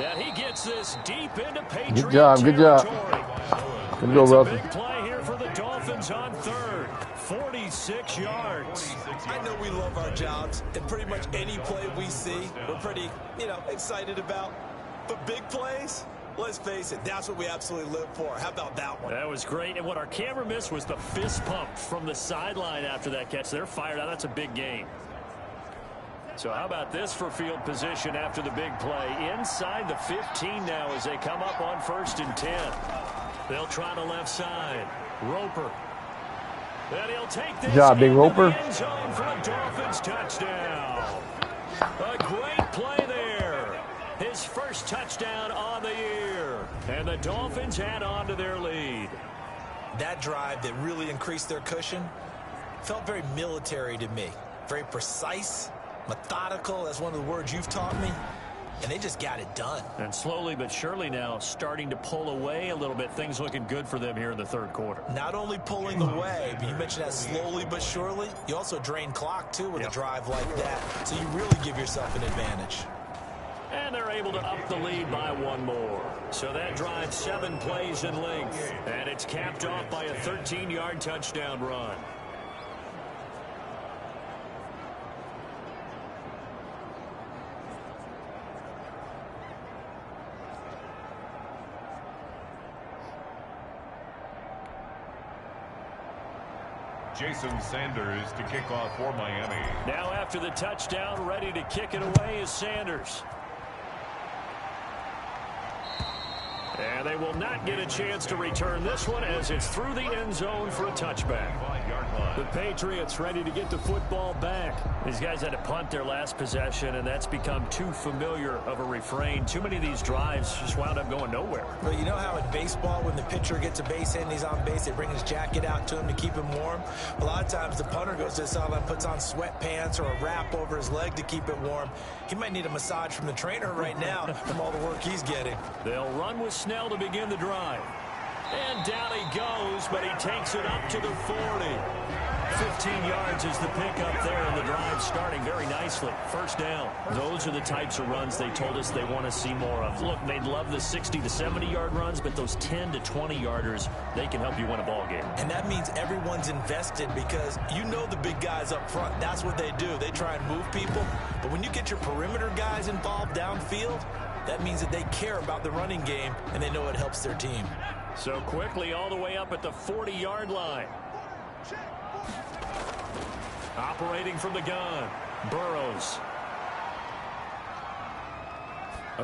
And he gets this deep into Patriot Good job, good job. territory. Good go, It's a Russell. big play here for the Dolphins on third. 46 yards. I know we love our jobs, and pretty much any play we see, we're pretty, excited about. But big plays, let's face it, that's what we absolutely live for. How about that one? That was great. And what our camera missed was the fist pump from the sideline after that catch. They're fired out. That's a big gain. So how about this for field position after the big play? Inside the 15 now as they come up on 1st and 10. They'll try the left side. Roper. And he'll take this Good job, Big Roper. end zone for a Dolphins touchdown. A great play there. His first touchdown on the year. And the Dolphins add on to their lead. That drive that really increased their cushion felt very military to me. Very precise, methodical. That's one of the words you've taught me. And they just got it done. And slowly but surely now starting to pull away a little bit. Things looking good for them here in the third quarter. Not only pulling away, but you mentioned that slowly but surely. You also drain clock, too, with a drive like that. So you really give yourself an advantage. And they're able to up the lead by one more. So that drive 7 plays in length. And it's capped off by a 13-yard touchdown run. Jason Sanders to kick off for Miami. Now after the touchdown, ready to kick it away is Sanders. And they will not get a chance to return this one as it's through the end zone for a touchback. The Patriots ready to get the football back. These guys had to punt their last possession, and that's become too familiar of a refrain. Too many of these drives just wound up going nowhere. Well, you know how in baseball, when the pitcher gets a base hit and he's on base, they bring his jacket out to him to keep him warm? A lot of times the punter goes to the sideline, puts on sweatpants or a wrap over his leg to keep it warm. He might need a massage from the trainer right now from all the work he's getting. They'll run with Snell to begin the drive. And down he goes, but he takes it up to the 40. 15 yards is the pickup there, and the drive starting very nicely. First down. Those are the types of runs they told us they want to see more of. Look, they'd love the 60 to 70-yard runs, but those 10 to 20-yarders, they can help you win a ball game. And that means everyone's invested because you know the big guys up front. That's what they do. They try and move people. But when you get your perimeter guys involved downfield, that means that they care about the running game, and they know it helps their team. So quickly all the way up at the 40-yard line. Operating from the gun, Burrows.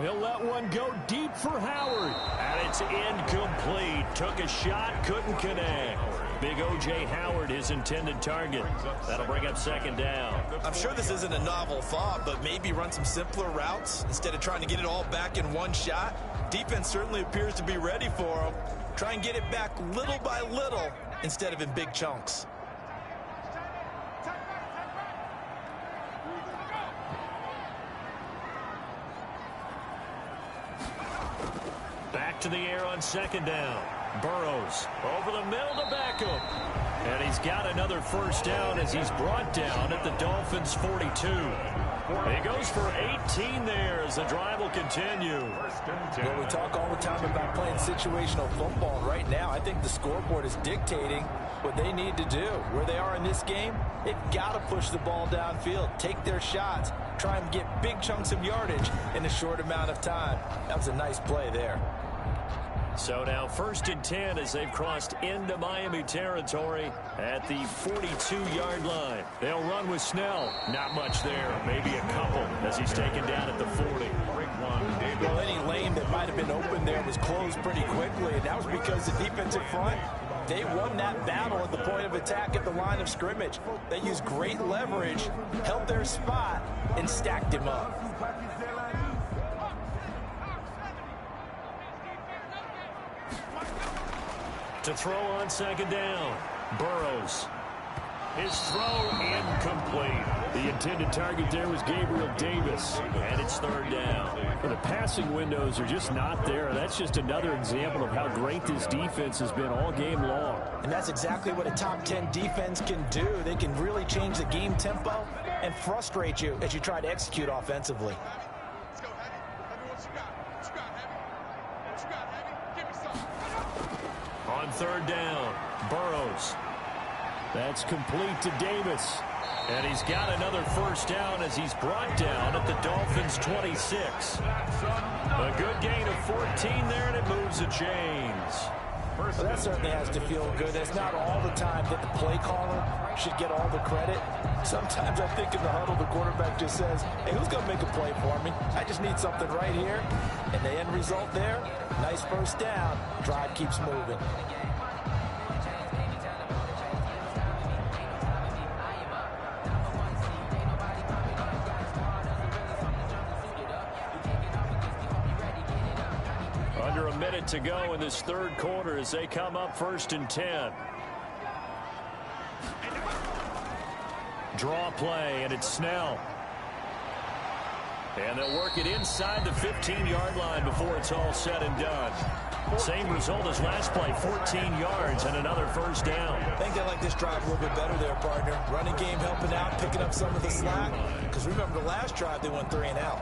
He'll let one go deep for Howard. And it's incomplete. Took a shot, couldn't connect. Big O.J. Howard, his intended target. That'll bring up second down. I'm sure this isn't a novel thought, but maybe run some simpler routes instead of trying to get it all back in one shot. Defense certainly appears to be ready for him. Try and get it back little by little instead of in big chunks. Back to the air on second down. Burrows over the middle to Beckham. And he's got another first down as he's brought down at the Dolphins' 42. He goes for 18 there as the drive will continue. Well, we talk all the time about playing situational football. Right now, I think the scoreboard is dictating what they need to do. Where they are in this game, they've got to push the ball downfield, take their shots, try and get big chunks of yardage in a short amount of time. That was a nice play there. So now 1st and 10 as they've crossed into Miami territory at the 42-yard line. They'll run with Snell. Not much there. Maybe a couple as he's taken down at the 40. Well, any lane that might have been open there was closed pretty quickly, and that was because the defensive front, they won that battle at the point of attack at the line of scrimmage. They used great leverage, held their spot, and stacked him up. To throw on second down, Burrows. His throw incomplete. The intended target there was Gabriel Davis, and it's third down. The passing windows are just not there. That's just another example of how great this defense has been all game long. And that's exactly what a top 10 defense can do. They can really change the game tempo and frustrate you as you try to execute offensively. third down. Burrows. That's complete to Davis. And he's got another first down as he's brought down at the Dolphins' 26. A good gain of 14 there, and it moves the chains. Well, that certainly has to feel good. It's not all the time that the play caller should get all the credit. Sometimes I think in the huddle, the quarterback just says, hey, who's going to make a play for me? I just need something right here. And the end result there, nice first down. Drive keeps moving. Under a minute to go in this third quarter as they come up 1st and 10. Draw play, and it's Snell. And they'll work it inside the 15-yard line before it's all said and done. Same result as last play, 14 yards and another first down. I think they like this drive a little bit better there, partner. Running game helping out, picking up some of the slack. Because remember, the last drive, they went 3 and out.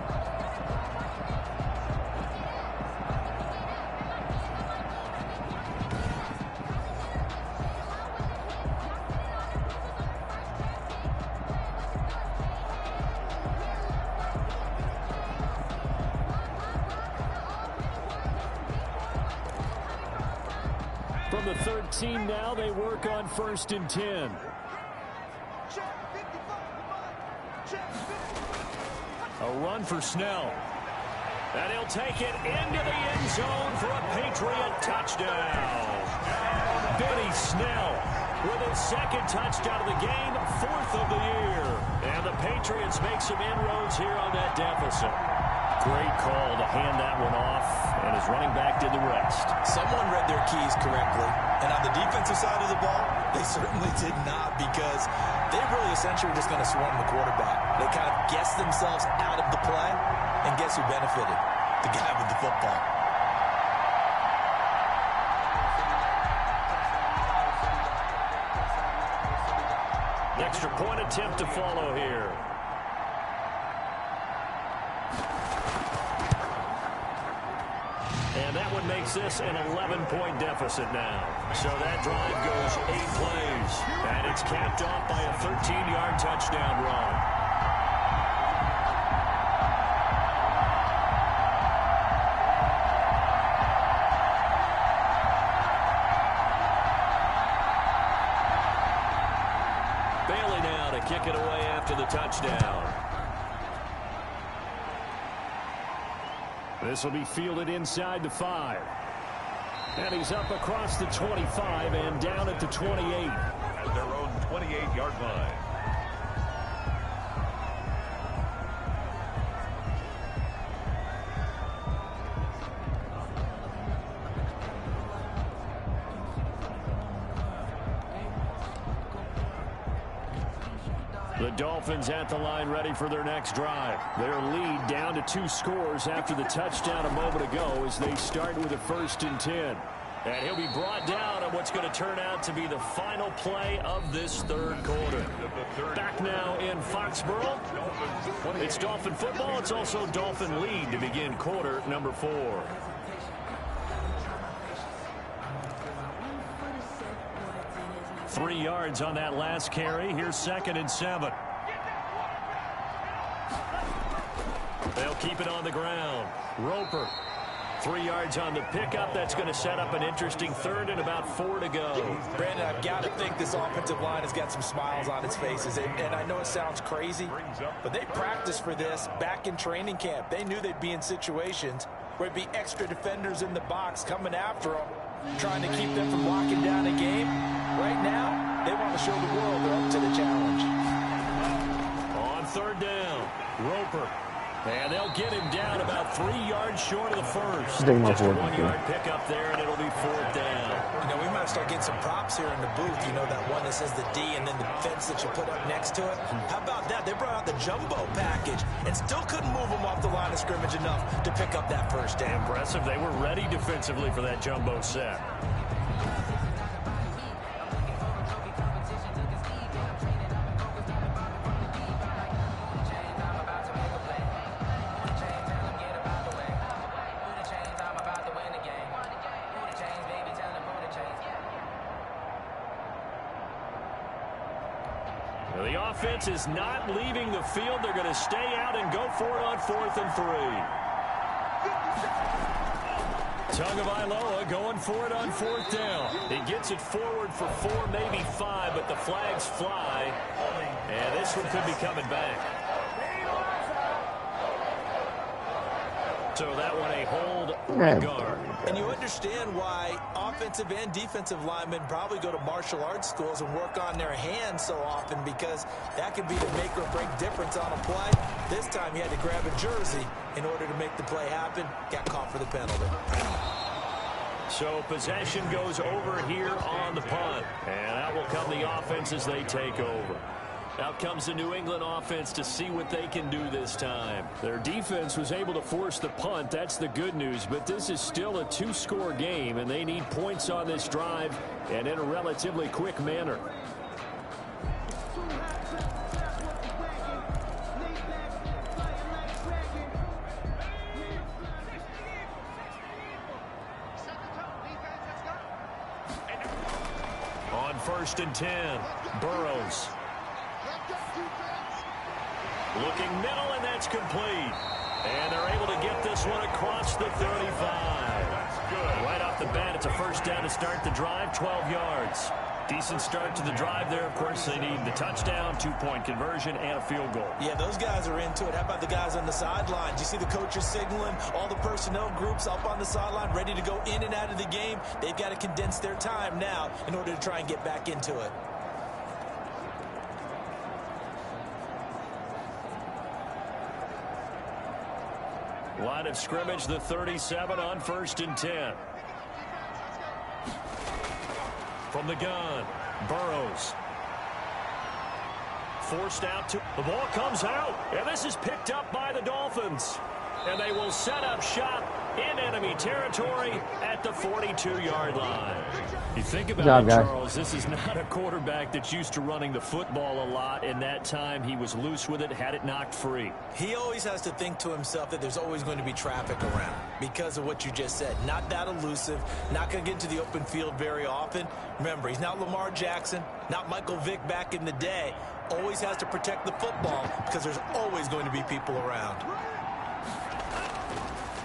From the 13 now, they work on 1st and 10. A run for Snell. And he'll take it into the end zone for a Patriot touchdown. Benny Snell with his 2nd touchdown of the game, 4th of the year. And the Patriots make some inroads here on that deficit. Great call to hand that one off, and his running back did the rest. Someone read their keys correctly. And on the defensive side of the ball, they certainly did not, because they really essentially were just going to swarm the quarterback. They kind of guessed themselves out of the play, and guess who benefited? The guy with the football. Extra point attempt to follow here. And that one makes this an 11-point deficit now. So that drive goes 8 plays. And it's capped off by a 13-yard touchdown run. Bailey now to kick it away after the touchdown. This will be fielded inside the 5. And he's up across the 25 and down at the 28. At their own 28-yard line. The Dolphins at the line ready for their next drive. Their lead down to 2 scores after the touchdown a moment ago as they start with a 1st and 10. And he'll be brought down on what's going to turn out to be the final play of this third quarter. Back now in Foxborough. It's Dolphin football. It's also Dolphin lead to begin quarter number 4. Three yards on that last carry. Here's 2nd and 7. They'll keep it on the ground. Roper. 3 yards on the pickup. That's going to set up an interesting 3rd and about 4 to go. Brandon, I've got to think this offensive line has got some smiles on its faces. And I know it sounds crazy, but they practiced for this back in training camp. They knew they'd be in situations where there'd be extra defenders in the box coming after them, trying to keep them from locking down a game. Right now, they want to show the world they're up to the challenge. On 3rd down, Roper. And they'll get him down about 3 yards short of the first. Just a 1-yard pickup there, and it'll be 4th down. You know, we might start getting some props here in the booth. You know, that one that says the D and then the fence that you put up next to it. How about that? They brought out the jumbo package and still couldn't move them off the line of scrimmage enough to pick up that first down. Impressive. They were ready defensively for that jumbo set. The offense is not leaving the field. They're going to stay out and go for it on 4th and 3. Tagovailoa going for it on 4th down. He gets it forward for 4, maybe 5, but the flags fly. And this one could be coming back. So that one a hold right guard. And you understand why offensive and defensive linemen probably go to martial arts schools and work on their hands so often, because that could be the make or break difference on a play. This time he had to grab a jersey in order to make the play happen. Got caught for the penalty. So possession goes over here on the punt. And that will come the offense as they take over. Out comes the New England offense to see what they can do this time. Their defense was able to force the punt. That's the good news. But this is still a 2-score game, and they need points on this drive and in a relatively quick manner. On 1st and 10, Burrows. Looking middle, and that's complete. And they're able to get this one across the 35. Right off the bat, it's a first down to start the drive, 12 yards. Decent start to the drive there. Of course, they need the touchdown, 2-point conversion, and a field goal. Yeah, those guys are into it. How about the guys on the sidelines? You see the coaches signaling, all the personnel groups up on the sideline, ready to go in and out of the game. They've got to condense their time now in order to try and get back into it. Line of scrimmage, the 37 on 1st and 10. From the gun, Burrows. Forced out to, the ball comes out, and this is picked up by the Dolphins. And they will set up shop in enemy territory at the 42-yard line. You think about it, Charles, this is not a quarterback that's used to running the football a lot. In that time, he was loose with it, had it knocked free. He always has to think to himself that there's always going to be traffic around because of what you just said. Not that elusive, not going to get into the open field very often. Remember, he's not Lamar Jackson, not Michael Vick back in the day. Always has to protect the football because there's always going to be people around.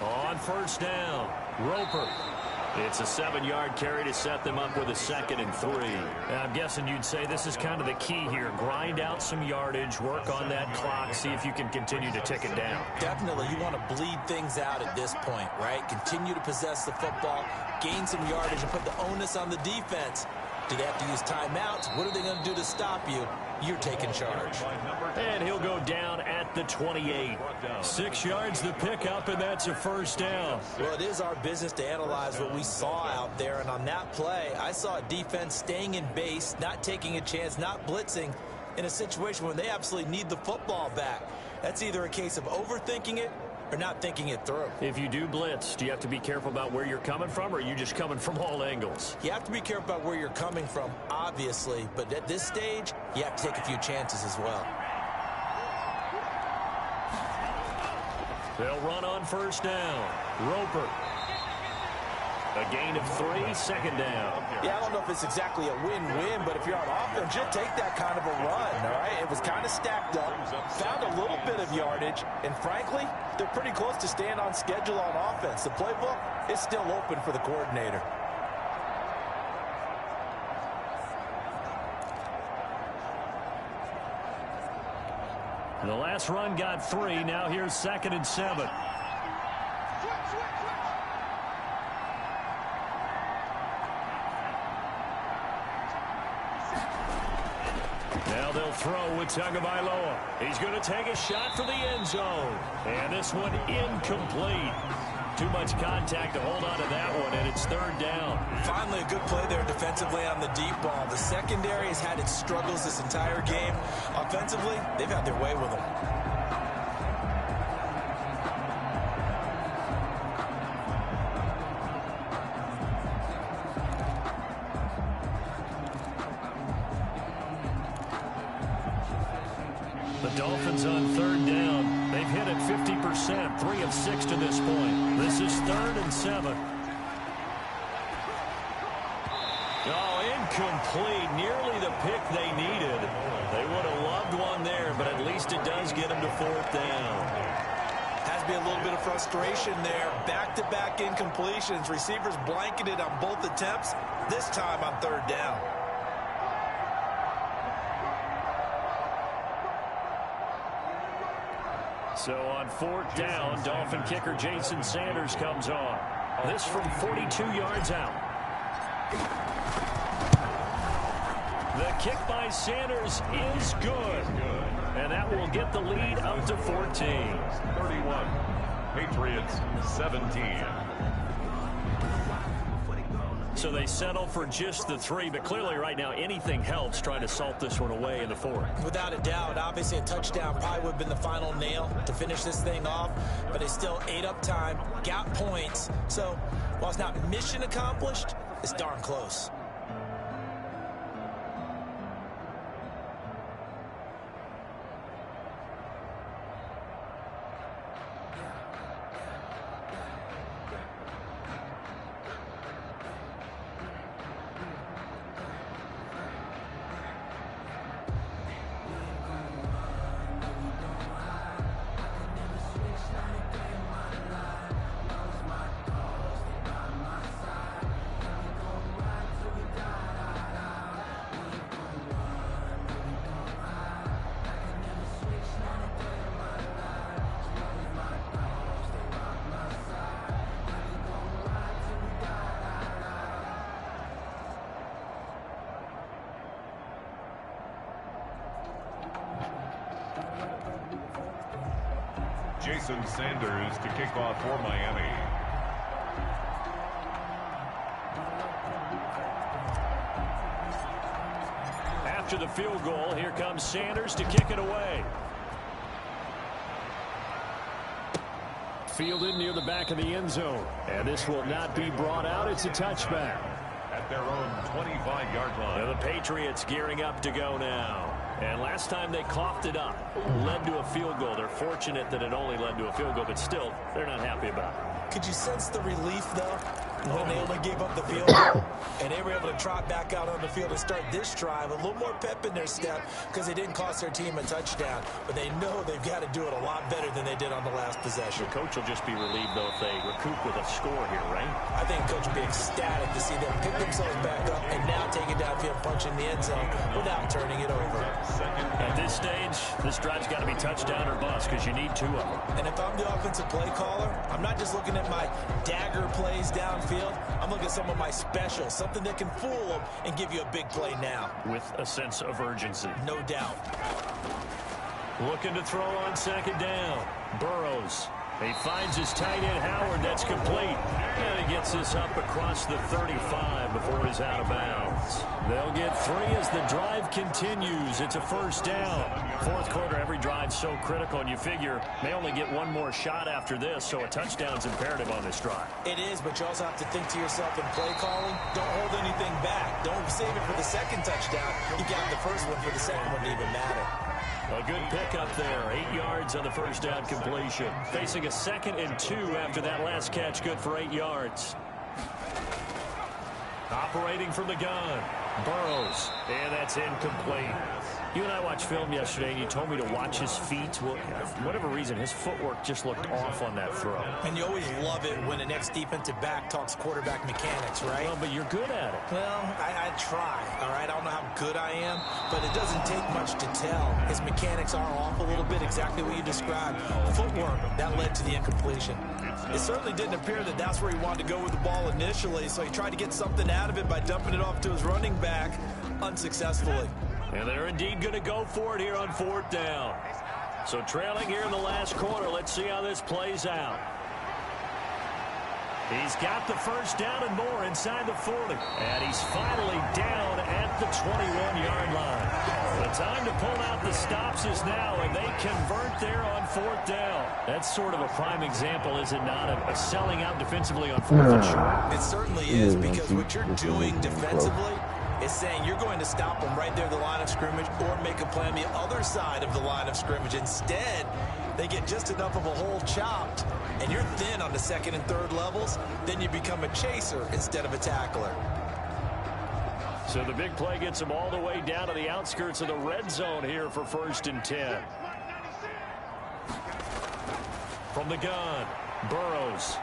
On 1st down, Roper. It's a 7-yard carry to set them up with a 2nd and 3. I'm guessing you'd say this is kind of the key here. Grind out some yardage, work on that clock, see if you can continue to tick it down. Definitely. You want to bleed things out at this point, right? Continue to possess the football, gain some yardage, and put the onus on the defense. Do they have to use timeouts? What are they going to do to stop you? You're taking charge. And he'll go down at the 28. 6 yards the pickup, and that's a 1st down. Well, it is our business to analyze what we saw out there. And on that play, I saw a defense staying in base, not taking a chance, not blitzing in a situation when they absolutely need the football back. That's either a case of overthinking it or not thinking it through. If you do blitz, do you have to be careful about where you're coming from, or are you just coming from all angles? You have to be careful about where you're coming from, obviously, but at this stage, you have to take a few chances as well. They'll run on 1st down. Roper. A gain of 3, 2nd down. Yeah, I don't know if it's exactly a win-win, but if you're on offense, you'll take that kind of a run, all right? It was kind of stacked up, found a little bit of yardage, and frankly, they're pretty close to staying on schedule on offense. The playbook is still open for the coordinator. The last run got 3. Now here's 2nd and 7. Now they'll throw with Tagovailoa. He's going to take a shot for the end zone. And this one incomplete. Too much contact to hold on to that one, and it's 3rd down. Finally, a good play there defensively on the deep ball. The secondary has had its struggles this entire game. Offensively, they've had their way with them. The Dolphins on 3rd down. They've hit it 50%, 3 of 6 to this point. This is 3rd and 7. Oh, incomplete. Nearly the pick they needed. They would have loved one there, but at least it does get them to 4th down. Has to be a little bit of frustration there. Back-to-back incompletions. Receivers blanketed on both attempts, this time on 3rd down. So on 4th down, Dolphin kicker Jason Sanders comes on. This from 42 yards out. The kick by Sanders is good. And that will get the lead up to 14. 31. Patriots 17. So they settle for just the 3, but clearly right now anything helps trying to salt this one away in the 4th. Without a doubt, obviously a touchdown probably would have been the final nail to finish this thing off, but they still ate up time, got points. So while it's not mission accomplished, it's darn close. Jason Sanders to kick off for Miami. After the field goal, here comes Sanders to kick it away. Fielded near the back of the end zone. And this will not be brought out. It's a touchback. At their own 25-yard line. And the Patriots gearing up to go now. And last time they coughed it up, led to a field goal. They're fortunate that it only led to a field goal, but still, they're not happy about it. Could you sense the relief, though, when they only gave up the field goal? And they were able to trot back out on the field and start this drive. A little more pep in their step because they didn't cost their team a touchdown. But they know they've got to do it a lot better than they did on the last possession. The coach will just be relieved, though, if they recoup with a score here, right? I think the coach will be ecstatic to see them pick themselves back up and now take it downfield, punching the end zone without turning it over. At this stage, this drive's got to be touchdown or bust because you need 2 of them. And if I'm the offensive play caller, I'm not just looking at my dagger plays downfield. I'm looking at some of my specials, something that can fool them and give you a big play now. With a sense of urgency. No doubt. Looking to throw on 2nd down. Burrows. He finds his tight end, Howard. That's complete. And he gets this up across the 35 before he's out of bounds. They'll get 3 as the drive continues. It's a 1st down. 4th quarter, every drive's so critical, and you figure they only get 1 more shot after this, so a touchdown's imperative on this drive. It is, but you also have to think to yourself in play calling, don't hold anything back. Don't save it for the 2nd touchdown. You got the 1st one for the 2nd one to even matter. A good pickup there. 8 yards on the 1st down completion. Facing a 2nd and 2 after that last catch, good for 8 yards. Operating from the gun. Burrows. And that's incomplete. You and I watched film yesterday, and you told me to watch his feet. Well, for whatever reason, his footwork just looked off on that throw. And you always love it when an ex-defensive back talks quarterback mechanics, right? Well, but you're good at it. Well, I try, all right? I don't know how good I am, but it doesn't take much to tell. His mechanics are off a little bit, exactly what you described. Footwork, that led to the incompletion. It certainly didn't appear that that's where he wanted to go with the ball initially, so he tried to get something out of it by dumping it off to his running back unsuccessfully. And they're indeed going to go for it here on 4th down. So trailing here in the last quarter. Let's see how this plays out. He's got the 1st down and more inside the 40. And he's finally down at the 21-yard line. The time to pull out the stops is now, and they convert there on 4th down. That's sort of a prime example, is it not, of selling out defensively on 4th and short? It certainly is, because what you're doing defensively is saying you're going to stop them right there at the line of scrimmage or make a play on the other side of the line of scrimmage. Instead, they get just enough of a hole chopped, and you're thin on the 2nd and 3rd levels. Then you become a chaser instead of a tackler. So the big play gets him all the way down to the outskirts of the red zone here for 1st and 10. From the gun, Burrows.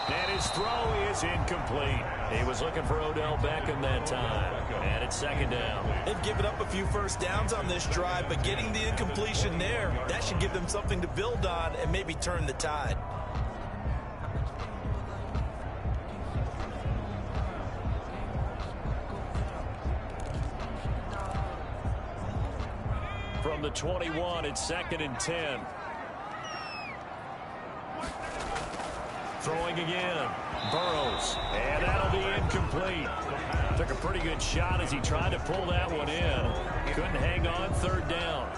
And his throw is incomplete. He was looking for Odell Beckham that time. And it's 2nd down. They've given up a few first downs on this drive, but getting the incompletion there, that should give them something to build on and maybe turn the tide. From the 21, it's 2nd and 10. Throwing again. Burrows. And that'll be incomplete. Took a pretty good shot as he tried to pull that one in. Couldn't hang on. 3rd down.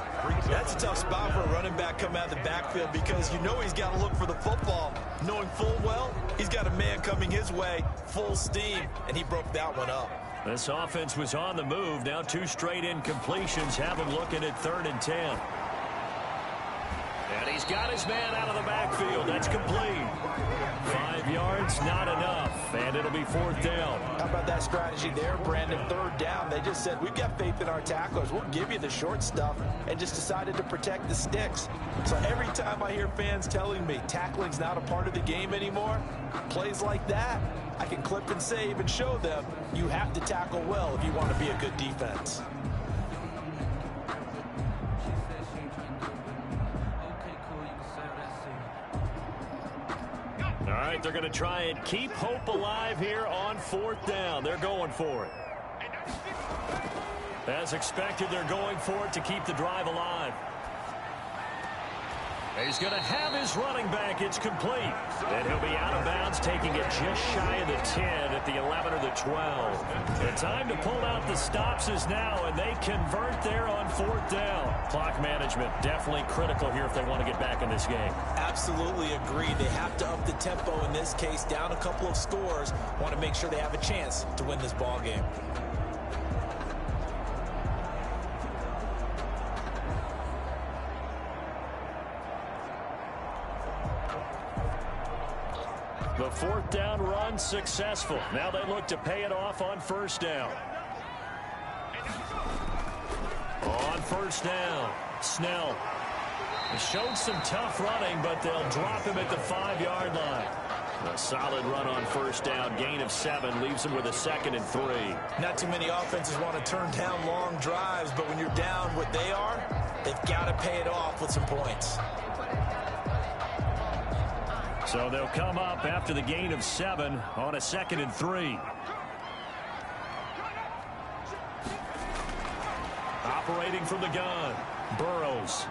That's a tough spot for a running back coming out of the backfield because you know he's got to look for the football, knowing full well he's got a man coming his way, full steam, and he broke that one up. This offense was on the move. Now 2 straight incompletions have him looking at 3rd and 10. And he's got his man out of the backfield. That's complete. 5 yards, not enough. And it'll be 4th down. How about that strategy there, Brandon? 3rd down. They just said, we've got faith in our tacklers. We'll give you the short stuff, and just decided to protect the sticks. So every time I hear fans telling me tackling's not a part of the game anymore, plays like that, I can clip and save and show them you have to tackle well if you want to be a good defense. All right, they're going to try and keep hope alive here on 4th down. They're going for it. As expected, they're going for it to keep the drive alive. He's going to have his running back. It's complete. And he'll be out of bounds, taking it just shy of the 10 at the 11 or the 12. The time to pull out the stops is now, and they convert there on 4th down. Clock management definitely critical here if they want to get back in this game. Absolutely agree. They have to up the tempo in this case, down a couple of scores. Want to make sure they have a chance to win this ball game. The 4th down run successful. Now they look to pay it off on 1st down. On 1st down, Snell. He showed some tough running, but they'll drop him at the 5-yard line. A solid run on 1st down. Gain of 7 leaves him with a 2nd and 3. Not too many offenses want to turn down long drives, but when you're down what they are, they've got to pay it off with some points. So they'll come up after the gain of 7 on a 2nd and 3. Operating from the gun, Burrows.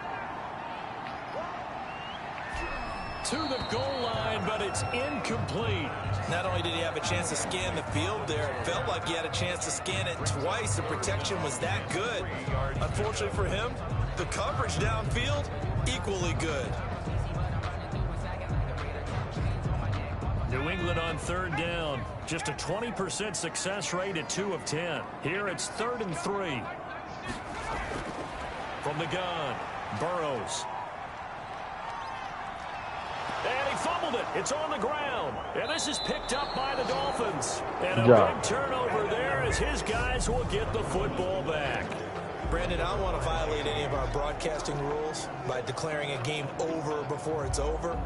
To the goal line, but it's incomplete. Not only did he have a chance to scan the field there, it felt like he had a chance to scan it twice. The protection was that good. Unfortunately for him, the coverage downfield, equally good. New England on 3rd down. Just a 20% success rate at 2 of 10. Here it's 3rd and 3. From the gun, Burrows. And he fumbled it. It's on the ground. And this is picked up by the Dolphins. And a big turnover there as his guys will get the football back. Brandon, I don't want to violate any of our broadcasting rules by declaring a game over before it's over.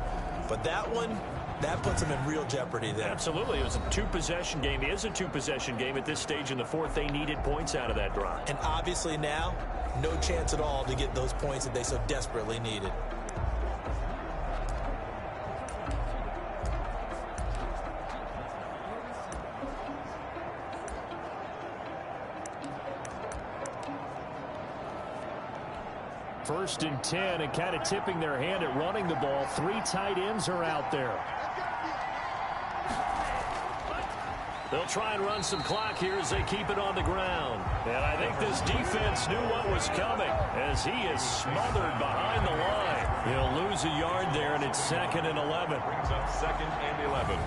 But that one, that puts them in real jeopardy there. Absolutely. It was a 2-possession game. It is a 2-possession game at this stage in the 4th. They needed points out of that drive. And obviously now, no chance at all to get those points that they so desperately needed. First and 10, and kind of tipping their hand at running the ball. 3 tight ends are out there. They'll try and run some clock here as they keep it on the ground. And I think this defense knew what was coming as he is smothered behind the line. He'll lose a yard there, and it's 2nd and 11. Brings up 2nd and 11.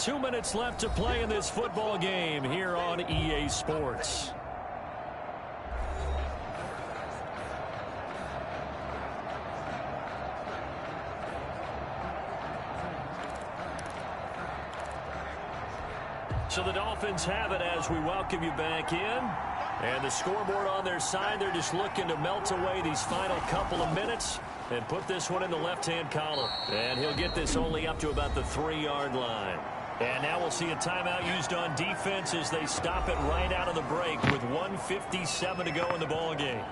2 minutes left to play in this football game here on EA Sports. So the Dolphins have it as we welcome you back in. And the scoreboard on their side, they're just looking to melt away these final couple of minutes and put this one in the left-hand column. And he'll get this only up to about the 3-yard line. And now we'll see a timeout used on defense as they stop it right out of the break with 1:57 to go in the ball game.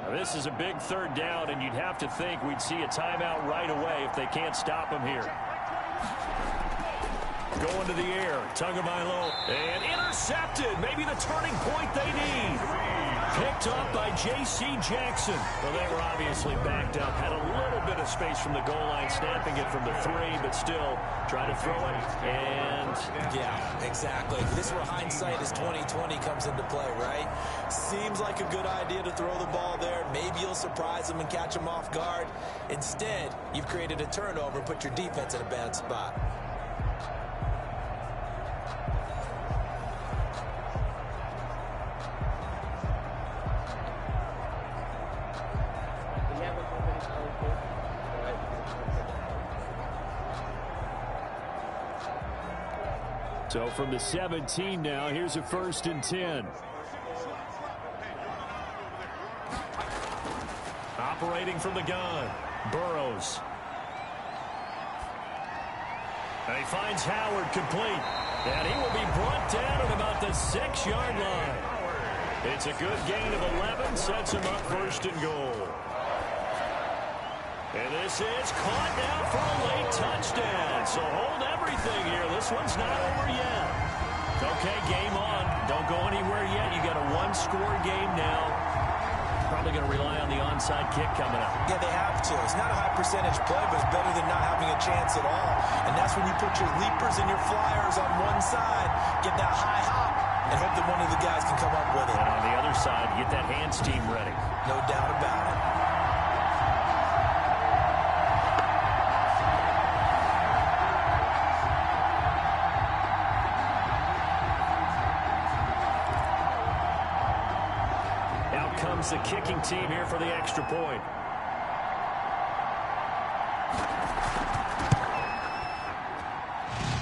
This is a big 3rd down, and you'd have to think we'd see a timeout right away if they can't stop him here. Going to the air, Tagovailoa, and intercepted. Maybe the turning point they need. Picked up by J.C. Jackson. Well, they were obviously backed up, had a little bit of space from the goal line, snapping it from the 3, but still trying to throw it, and... Yeah, exactly. This is where hindsight is 20/20 comes into play, right? Seems like a good idea to throw the ball there. Maybe you'll surprise them and catch them off guard. Instead, you've created a turnover and put your defense in a bad spot. So from the 17 now, here's a 1st and 10. Operating from the gun, Burrows. And he finds Howard complete. And he will be brought down at about the 6-yard line. It's a good gain of 11, sets him up 1st and goal. And this is caught now for a late touchdown. So hold everything here. This one's not over yet. Okay, game on. Don't go anywhere yet. You got a 1-score game now. Probably going to rely on the onside kick coming up. Yeah, they have to. It's not a high percentage play, but it's better than not having a chance at all. And that's when you put your leapers and your flyers on one side, get that high hop, and hope that one of the guys can come up with it. And on the other side, get that hands team ready. No doubt about it. The kicking team here for the extra point.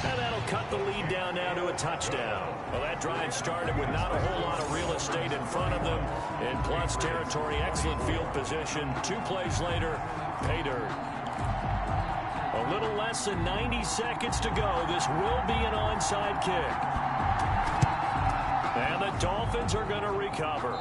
And that'll cut the lead down now to a touchdown. Well, that drive started with not a whole lot of real estate in front of them. In plus territory, excellent field position. 2 plays later, pay dirt. A little less than 90 seconds to go. This will be an onside kick. And the Dolphins are going to recover.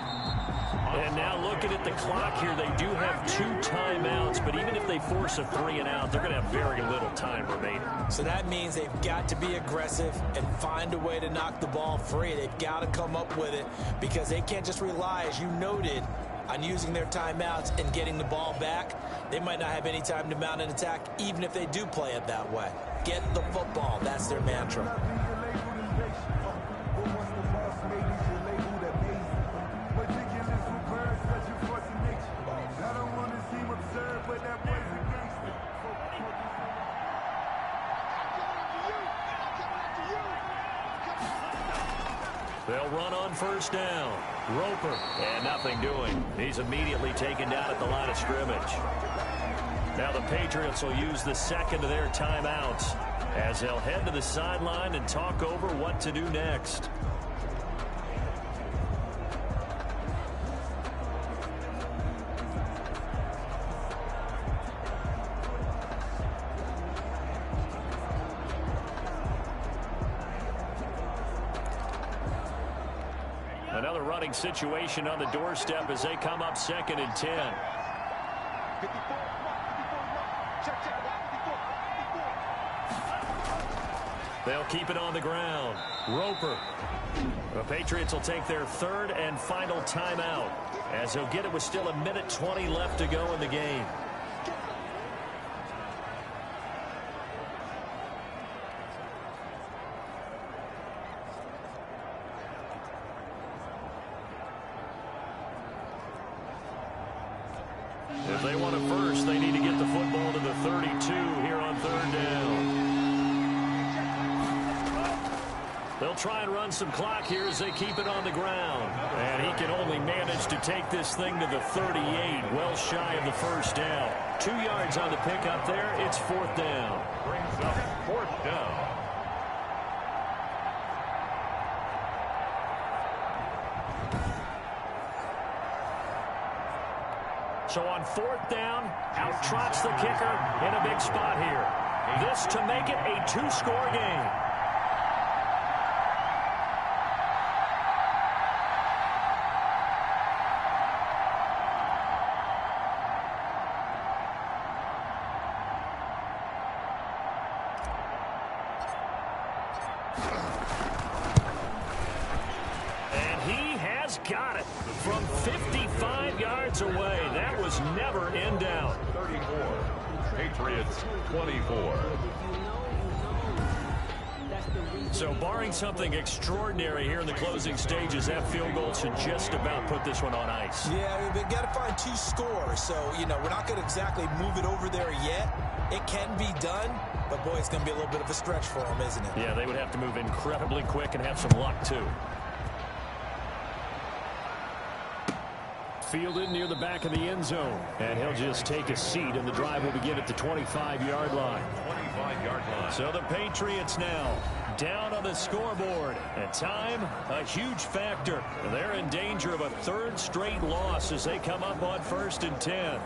And now looking at the clock here, they do have 2 timeouts, but even if they force a 3 and out, they're going to have very little time remaining. So that means they've got to be aggressive and find a way to knock the ball free. They've got to come up with it because they can't just rely, as you noted, on using their timeouts and getting the ball back. They might not have any time to mount an attack, even if they do play it that way. Get the football. That's their mantra. They'll run on 1st down. Roper, and nothing doing. He's immediately taken down at the line of scrimmage. Now the Patriots will use the 2nd of their timeouts as they'll head to the sideline and talk over what to do next. Another running situation on the doorstep as they come up 2nd and 10. They'll keep it on the ground. Roper. The Patriots will take their 3rd and final timeout as they'll get it with still 1:20 left to go in the game. they want it first, they need to get the football to the 32 here on third down. They'll try and run some clock here as they keep it on the ground. And he can only manage to take this thing to the 38, well shy of the first down. 2 yards on the pickup there. It's fourth down. Brings up fourth down. So on fourth down, out trots the kicker in a big spot here. This to make it a 2-score game. Got it from 55 yards away. That was never in doubt. 34. Patriots 24. So barring something extraordinary here in the closing stages, that field goal should just about put this one on ice. Yeah, they've got to find 2 scores. So, we're not going to exactly move it over there yet. It can be done, but, boy, it's going to be a little bit of a stretch for them, isn't it? Yeah, they would have to move incredibly quick and have some luck, too. Fielded near the back of the end zone. And he'll just take a seat, and the drive will begin at the 25-yard line. 25-yard line. So the Patriots now down on the scoreboard. And time, a huge factor. They're in danger of a 3rd straight loss as they come up on 1st and 10.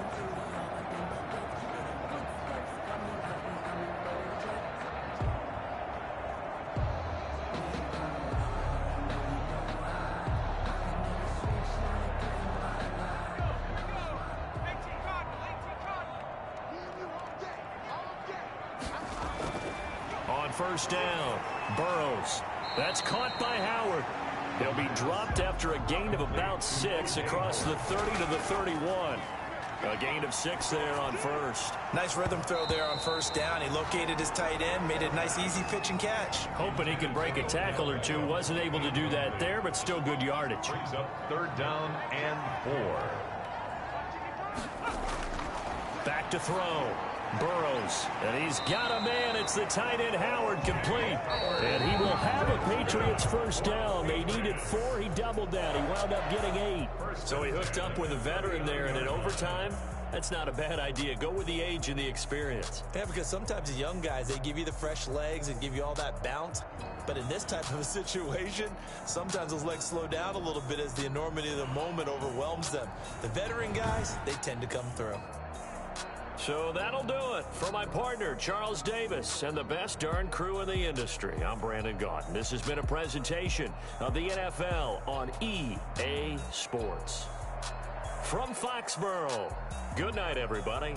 First down, Burrows. That's caught by Howard. He'll be dropped after a gain of about 6 across the 30 to the 31. A gain of 6 there on first. Nice rhythm throw there on first down. He located his tight end, made it a nice easy pitch and catch. Hoping he could break a tackle or two. Wasn't able to do that there, but still good yardage. Brings up 3rd down and 4. Back to throw. Burrows, and he's got a man. It's the tight end Howard, complete. And he will have a Patriots first down. They needed 4. He doubled that. He wound up getting 8. So he hooked up with a veteran there, and in overtime, that's not a bad idea. Go with the age and the experience. Yeah, because sometimes the young guys, they give you the fresh legs and give you all that bounce. But in this type of a situation, sometimes those legs slow down a little bit as the enormity of the moment overwhelms them. The veteran guys, they tend to come through. So that'll do it for my partner, Charles Davis, and the best darn crew in the industry. I'm Brandon Gaudin. This has been a presentation of the NFL on EA Sports. From Foxborough, good night, everybody.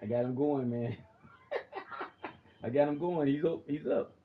I got him going, man. I got him going. He's up. He's up.